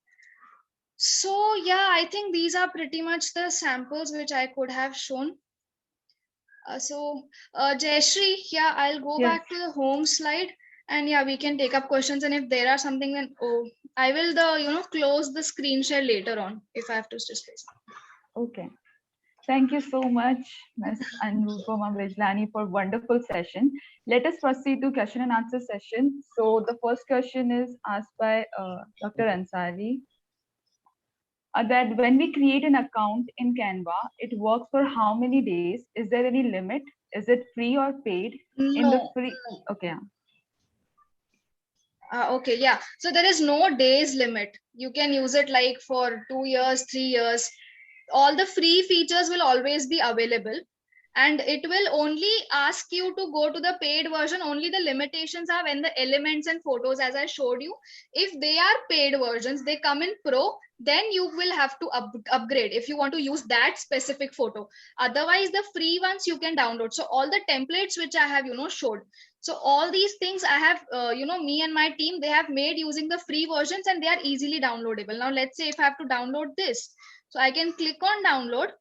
So yeah, I think these are pretty much the samples which I could have shown. Jayashree, yeah, I'll go Yes. back to the home slide, and yeah, we can take up questions. And if there are something, then I will close the screen share later on if I have to display something. Okay. Thank you so much, Ms. Anupmaa Bijlani, for wonderful session. Let us proceed to question and answer session. So the first question is asked by Dr. Ansari. That when we create an account in Canva, it works for how many days? Is there any limit? Is it free or paid? In the No. free, okay. Okay, yeah. So there is no days limit. You can use it like for 2 years, 3 years. All the free features will always be available, and it will only ask you to go to the paid version. Only the limitations are when the elements and photos, as I showed you, if they are paid versions, they come in pro, then you will have to upgrade if you want to use that specific photo. Otherwise, the free ones you can download. So all the templates which I have showed, so all these things I have me and my team, they have made using the free versions, and they are easily downloadable. Now let's say if I have to download this, so I can click on download.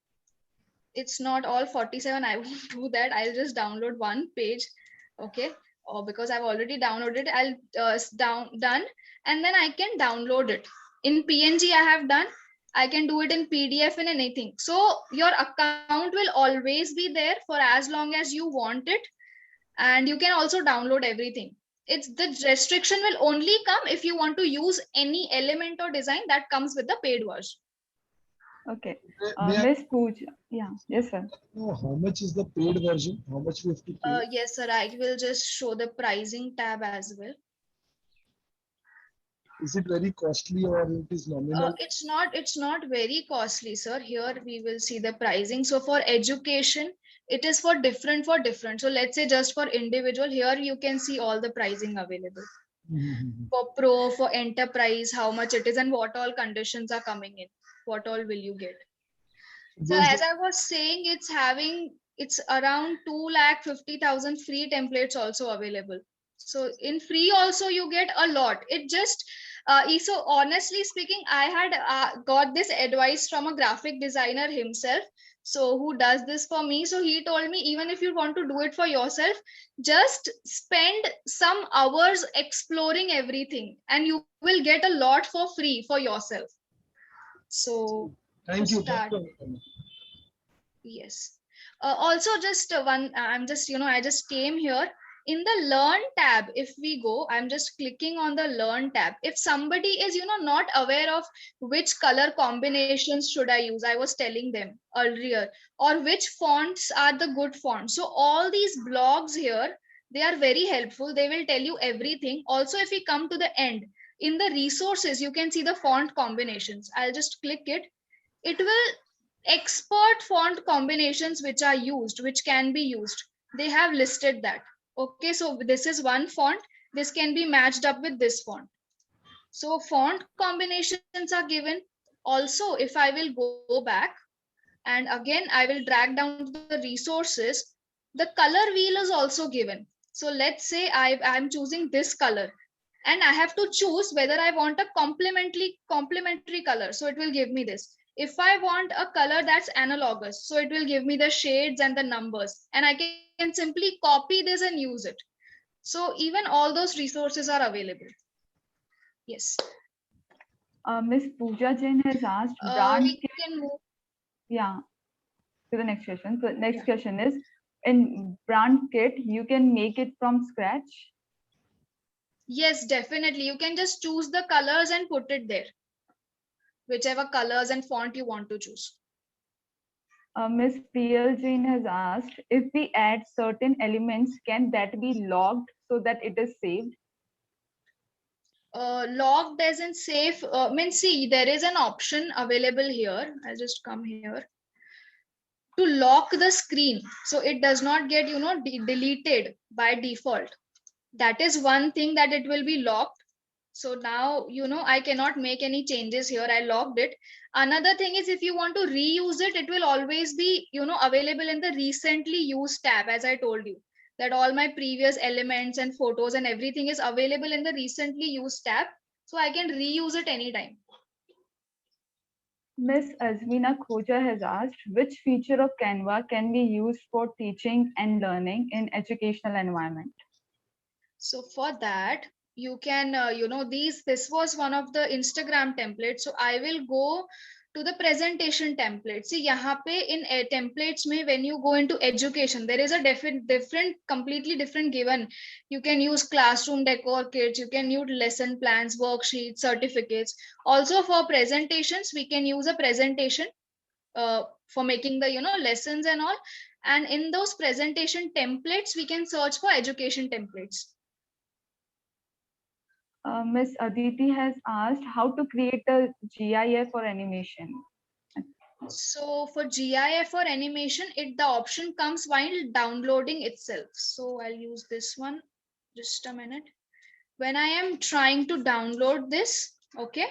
It's not all 47. I won't do that. I'll just download one page. Okay. Or because I've already downloaded, I'll done, and then I can download it. In PNG, I have done. I can do it in PDF and anything. So your account will always be there for as long as you want it. And you can also download everything. It's the restriction will only come if you want to use any element or design that comes with the paid version. Okay. May I Miss Pooja. Yeah. Yes, sir. know how much is the paid version? How much we have to pay? Yes, sir. I will just show the pricing tab as well. Is it very costly or it is nominal? It's not very costly, sir. Here we will see the pricing. So for education, it is for different. So let's say just for individual, here you can see all the pricing available. For pro, for enterprise, how much it is, and what all conditions are coming in. What all will you get? So as I was saying, it's around 2,50,000 free templates also available. So in free also you get a lot. It just so honestly speaking, I had got this advice from a graphic designer himself, so who does this for me. So he told me, even if you want to do it for yourself, just spend some hours exploring everything, and you will get a lot for free for yourself. So Thank you. start. Yes. Also, just one, I'm just, I just came here in the learn tab. If we go, I'm just clicking on the learn tab. If somebody is, not aware of which color combinations should I use, I was telling them earlier, or which fonts are the good fonts. So all these blogs here, they are very helpful. They will tell you everything. Also, if we come to the end, in the resources, you can see the font combinations. I'll just click it. It will expert font combinations which are used, which can be used. They have listed that. Okay, so this is one font. This can be matched up with this font. So font combinations are given. Also, if I will go back, and again I will drag down to the resources, the color wheel is also given. So let's say I'm choosing this color, and I have to choose whether I want a complementary color. So it will give me this. If I want a color that's analogous, so it will give me the shades and the numbers, and I can simply copy this and use it. So even all those resources are available. Yes. Miss Pooja Jain has asked brand. We can move. Yeah. To the next question. So next question is, in brand kit, you can make it from scratch. Yes, definitely. You can just choose the colors and put it there. Whichever colors and font you want to choose. Miss PL Jain has asked, if we add certain elements, can that be logged so that it is saved? Logged as in save. See, there is an option available here. I'll just come here. To lock the screen, so it does not get deleted by default. That is one thing, that it will be locked. So now I cannot make any changes here. I locked it. Another thing is, if you want to reuse it, it will always be available in the recently used tab. As I told you, that all my previous elements and photos and everything is available in the recently used tab, so I can reuse it anytime. Miss Azmina Khoja has asked, which feature of Canva can be used for teaching and learning in educational environment? So for that, you can, this was one of the Instagram templates. So I will go to the presentation template. See, यहाँ पे in templates में, when you go into education, there is a completely different given. You can use classroom decor kits, you can use lesson plans, worksheets, certificates. Also for presentations, we can use a presentation for making the, lessons and all. And in those presentation templates, we can search for education templates. Miss Aditi has asked how to create a GIF or animation. So for GIF or animation, the option comes while downloading itself. So I'll use this one. Just a minute. When I am trying to download this, okay,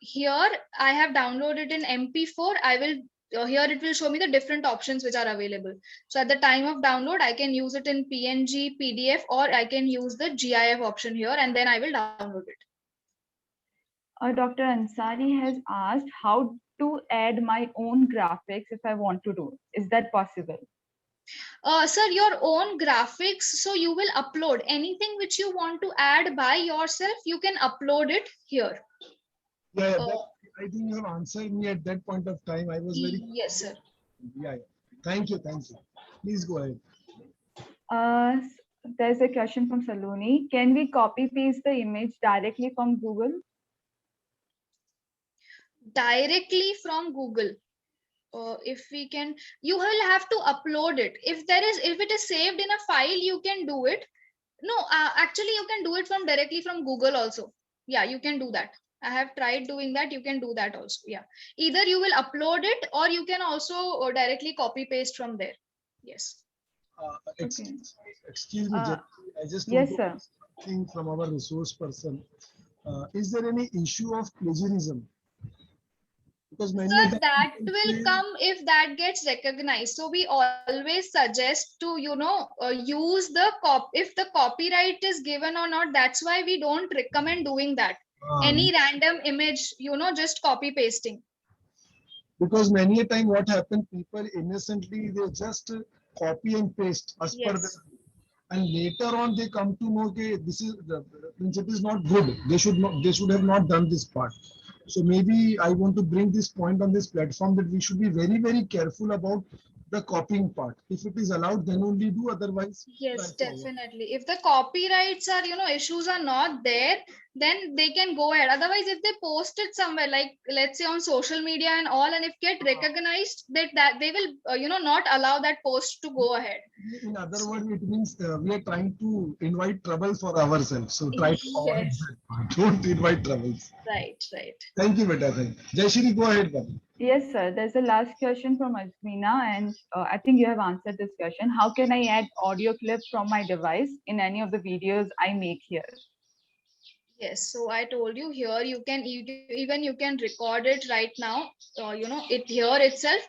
here I have downloaded in MP4. Here it will show me the different options which are available. So at the time of download, I can use it in PNG, PDF, or I can use the GIF option here, and then I will download it. Dr. Ansari has asked how to add my own graphics if I want to do. Is that possible? Sir, your own graphics, so you will upload anything which you want to add by yourself, you can upload it here. Yeah, I think you have answered me at that point of time. I was very... Yes, sir. Yeah. Thank you. Please go ahead. There's a question from Saloni. Can we copy paste the image directly from Google? Directly from Google. If we can, you will have to upload it. If it is saved in a file, you can do it. No, actually you can do it directly from Google also. Yeah, you can do that. I have tried doing that. You can do that also. Yeah, either you will upload it or you can also directly copy paste from there. Yes. Excuse me, I just yes, want to sir. ask something from our resource person. Is there any issue of plagiarism? Because many Sir, that will come if that gets recognized. So we always suggest to, use the if the copyright is given or not. That's why we don't recommend doing that. Any random image, just copy pasting. Because many a time what happens, people innocently, they just copy and paste as per the, and later on they come to know that this is the principle is not good. They should have not done this part. So maybe I want to bring this point on this platform that we should be very, very careful about the copying part. If it is allowed, then only do, otherwise. Yes, definitely. If the copyrights are, issues are not there, then they can go ahead. Otherwise, if they post it somewhere, like let's say on social media and all, and if get recognized, that they will, not allow that post to go ahead. In other words, it means we are trying to invite trouble for ourselves. So try to avoid that part. Don't invite troubles. Right. Thank you, Beta. Jayashri, go ahead, buddy. Yes, sir. There's a last question from Azmina, and I think you have answered this question. How can I add audio clip from my device in any of the videos I make here? Yes, so I told you here you can record it right now, it here itself,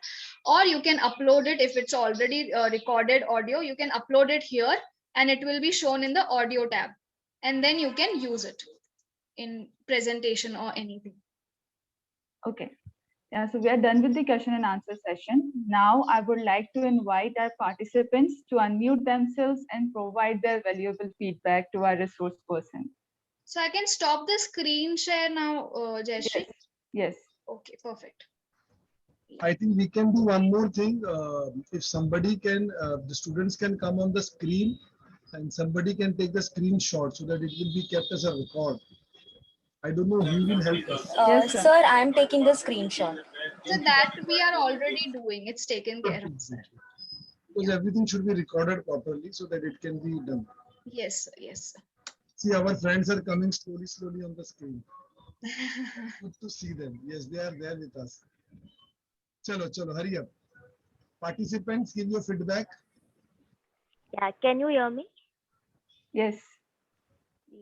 or you can upload it if it's already recorded audio. You can upload it here, and it will be shown in the audio tab, and then you can use it in presentation or anything. Okay. Yeah, so we are done with the question and answer session. Now I would like to invite our participants to unmute themselves and provide their valuable feedback to our resource person. So I can stop the screen share now, Jayashri? Yes. Okay, perfect. I think we can do one more thing. If somebody can, the students can come on the screen and somebody can take the screenshot so that it will be kept as a record. I don't know who will help us. Yes, sir, I am taking the screenshot. So that we are already doing. It's taken care of, sir. Because everything should be recorded properly so that it can be done. Yes, sir. See, our friends are coming slowly on the screen. Good to see them. Yes, they are there with us. Chalo, hurry up. Participants, give your feedback. Yeah, can you hear me? Yes.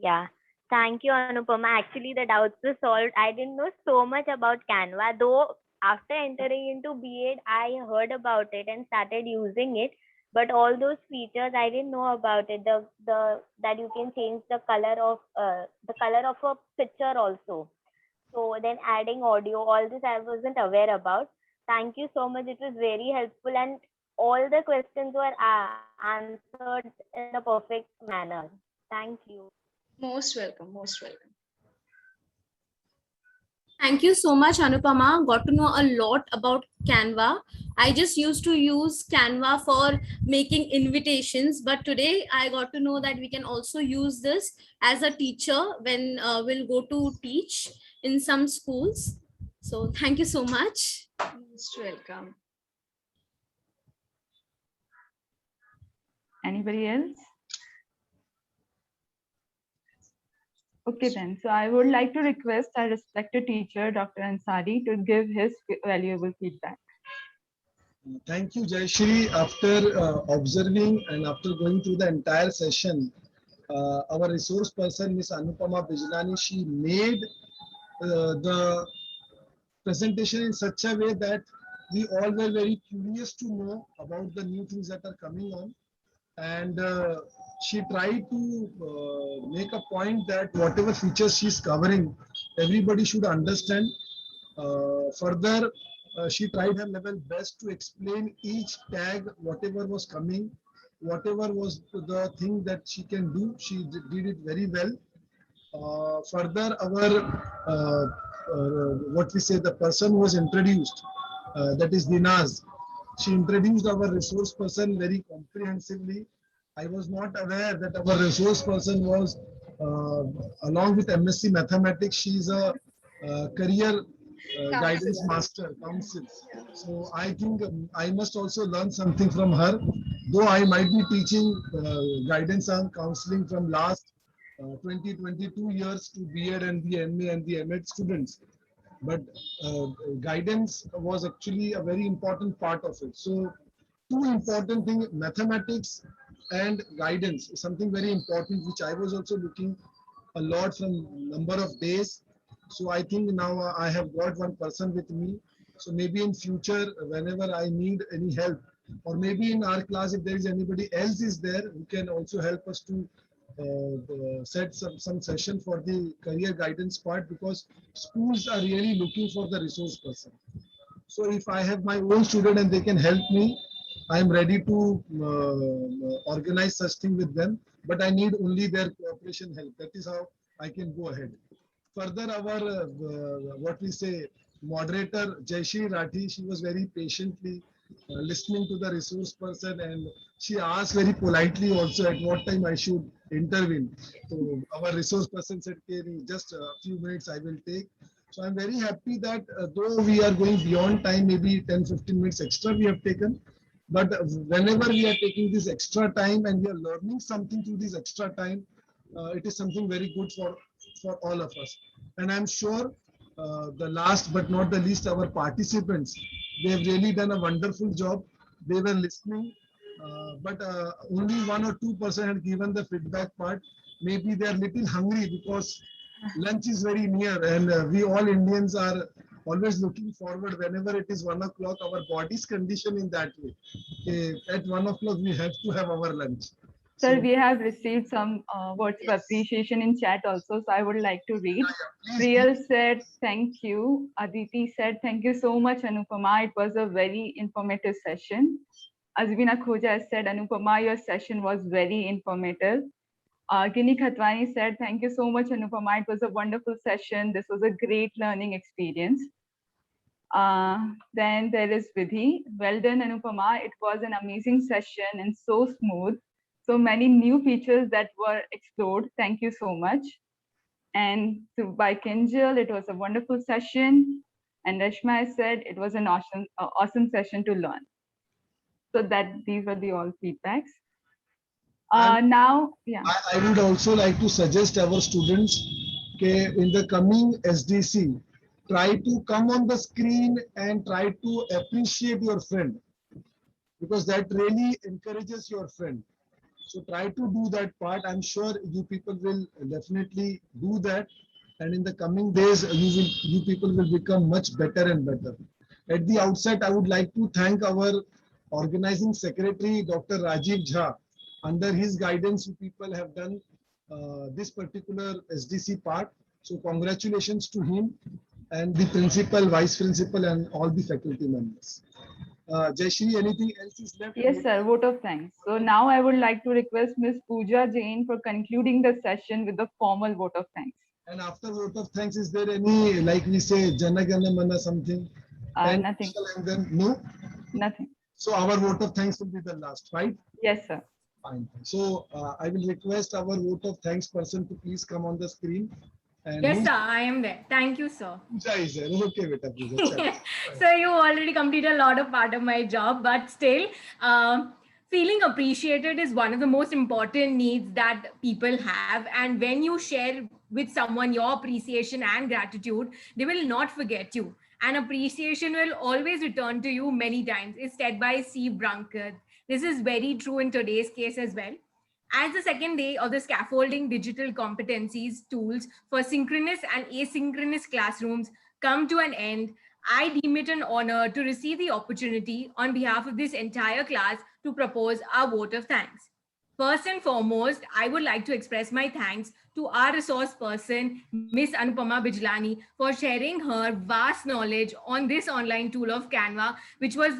Yeah. Thank you, Anupama. Actually, the doubts were solved. I didn't know so much about Canva, though after entering into B.Ed, I heard about it and started using it. But all those features I didn't know about it. That you can change the color of a picture also. So then adding audio, all this I wasn't aware about. Thank you so much. It was very helpful, and all the questions were answered in a perfect manner. Thank you. Most welcome, most welcome. Thank you so much, Anupama. Got to know a lot about Canva. I just used to use Canva for making invitations, but today I got to know that we can also use this as a teacher when we'll go to teach in some schools. So thank you so much. Most welcome. Anybody else? Okay then, so I would like to request our respected teacher, Dr. Ansari, to give his valuable feedback. Thank you, Jayashree. After observing and after going through the entire session, our resource person, Ms. Anupmaa Bijlani, she made the presentation in such a way that we all were very curious to know about the new things that are coming on. And she tried to make a point that whatever features she's covering, everybody should understand. Further, she tried her level best to explain each tag, whatever was coming, whatever was the thing that she can do. She did it very well. Further, our what we say, the person who was introduced, that is Dinaz. She introduced our resource person very comprehensively. I was not aware that our resource person was, along with MSc Mathematics, she is a career guidance master, counsel. So I think I must also learn something from her. Though I might be teaching guidance and counseling from last 22 years to B.Ed and the MA and the M.Ed students. But guidance was actually a very important part of it. So two important things, mathematics and guidance is something very important, which I was also looking a lot from number of days. So I think now I have got one person with me. So maybe in future, whenever I need any help, or maybe in our class, if there is anybody else is there who can also help us to set some session for the career guidance part, because schools are really looking for the resource person. So if I have my own student and they can help me, I am ready to organize such thing with them, but I need only their cooperation help. That is how I can go ahead. Further, our what we say, moderator Jayashree Rathi, she was very patiently listening to the resource person, and she asked very politely also at what time I should intervene. So our resource person said, okay, just a few minutes I will take. So I'm very happy that though we are going beyond time, maybe 10-15 minutes extra we have taken, but whenever we are taking this extra time and we are learning something through this extra time, it is something very good for all of us. And I'm sure the last but not the least, our participants, they've really done a wonderful job. They were listening, but only 1 or 2% had given the feedback part. Maybe they are little hungry because lunch is very near, and we all Indians are always looking forward whenever it is 1 o'clock. Our body's conditioned in that way. At 1 o'clock, we have to have our lunch. Sir, So, we have received some words of appreciation in chat also, so I would like to read. please, Priyal said, thank you. Aditi said, thank you so much, Anupama. It was a very informative session. Azbina Khoja said, Anupama, your session was very informative. Gini Khatwani said, thank you so much, Anupama. It was a wonderful session. This was a great learning experience. Then there is Vidhi. Well done, Anupama. It was an amazing session and so smooth. So many new features that were explored. Thank you so much. And by Kinjal, it was a wonderful session. And Rashma said it was an awesome session to learn. So that these were the all feedbacks. Now, yeah. I would also like to suggest our students, okay, in the coming SDC, try to come on the screen and try to appreciate your friend, because that really encourages your friend. So try to do that part. I'm sure you people will definitely do that. And in the coming days, you people will become much better and better. At the outset, I would like to thank our organizing secretary, Dr. Rajiv Jha. Under his guidance, you people have done this particular SDC part. So congratulations to him and the principal, vice principal, and all the faculty members. Jayashree, anything else is left? Yes, sir. Vote of thanks. So now I would like to request Ms. Pooja Jain for concluding the session with a formal vote of thanks. And after vote of thanks, is there any, like we say, Jana Gana Mana something? Nothing. And then, no? Nothing. So our vote of thanks will be the last, right? Yes, sir. Fine. So I will request our vote of thanks person to please come on the screen. And Yes, sir, I am there. Thank you, sir. Pooja is there. Okay, beta, Pooja. So you already completed a lot of part of my job, but still, feeling appreciated is one of the most important needs that people have. And when you share with someone your appreciation and gratitude, they will not forget you. And appreciation will always return to you many times. It's said by C. Brunkert. This is very true in today's case as well. As the second day of the scaffolding digital competencies tools for synchronous and asynchronous classrooms come to an end, I deem it an honor to receive the opportunity on behalf of this entire class to propose our vote of thanks. First and foremost, I would like to express my thanks to our resource person, Miss Anupmaa Bijlani, for sharing her vast knowledge on this online tool of Canva, which was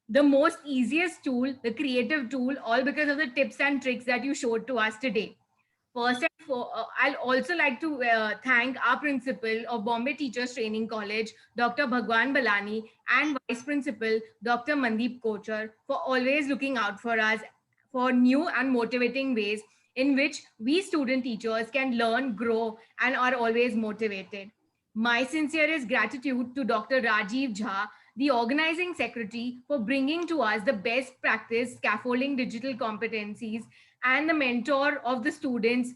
the most easiest tool, the creative tool, all because of the tips and tricks that you showed to us today. First, I'll also like to thank our principal of Bombay Teachers Training College, Dr. Bhagwan Balani, and Vice Principal, Dr. Mandeep Kochar, for always looking out for us for new and motivating ways in which we student teachers can learn, grow, and are always motivated. My sincerest gratitude to Dr. Rajiv Jha, the organizing secretary, for bringing to us the best practice scaffolding digital competencies, and the mentor of the students,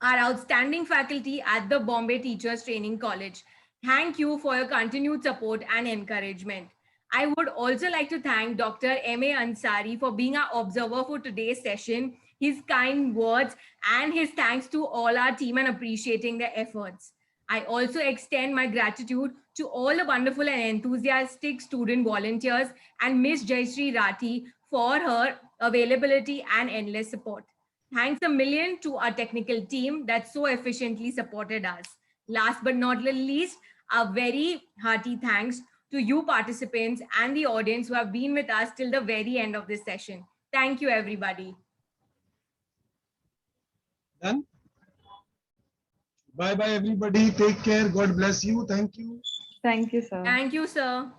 our outstanding faculty at the Bombay Teachers Training College. Thank you for your continued support and encouragement. I would also like to thank Dr. M.A. Ansari for being our observer for today's session, his kind words, and his thanks to all our team and appreciating their efforts. I also extend my gratitude to all the wonderful and enthusiastic student volunteers and Miss Jayashree Rathi for her availability and endless support. Thanks a million to our technical team that so efficiently supported us. Last but not least, a very hearty thanks to you participants and the audience who have been with us till the very end of this session. Thank you, everybody. Done? Bye-bye, everybody. Take care. God bless you. Thank you. Thank you, sir. Thank you, sir.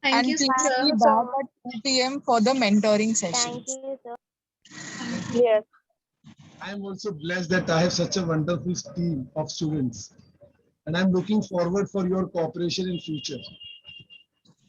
Thank you, please sir. be back at 2 p.m. for the mentoring Thank sessions. you, sir. Yes. I am also blessed that I have such a wonderful team of students. And I'm looking forward for your cooperation in future.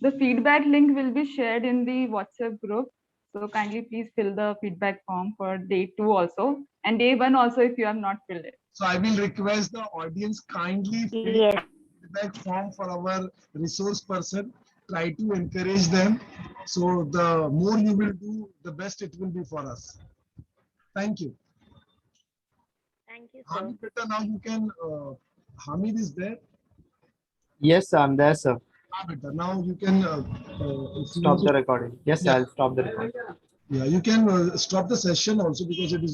The feedback link will be shared in the WhatsApp group. So kindly please fill the feedback form for day 2 also. And day 1 also if you have not filled it. So I will request the audience kindly fill Yes. the feedback form for our resource person. Try to encourage them. So the more you will do, the best it will be for us. Thank you. Thank you, sir. Hamid, beta, now you can, Hamid is there. Yes, I'm there, sir. Beta, now you can Stop the recording. Yes, Yeah. I'll stop the recording. Yeah, you can stop the session also because it is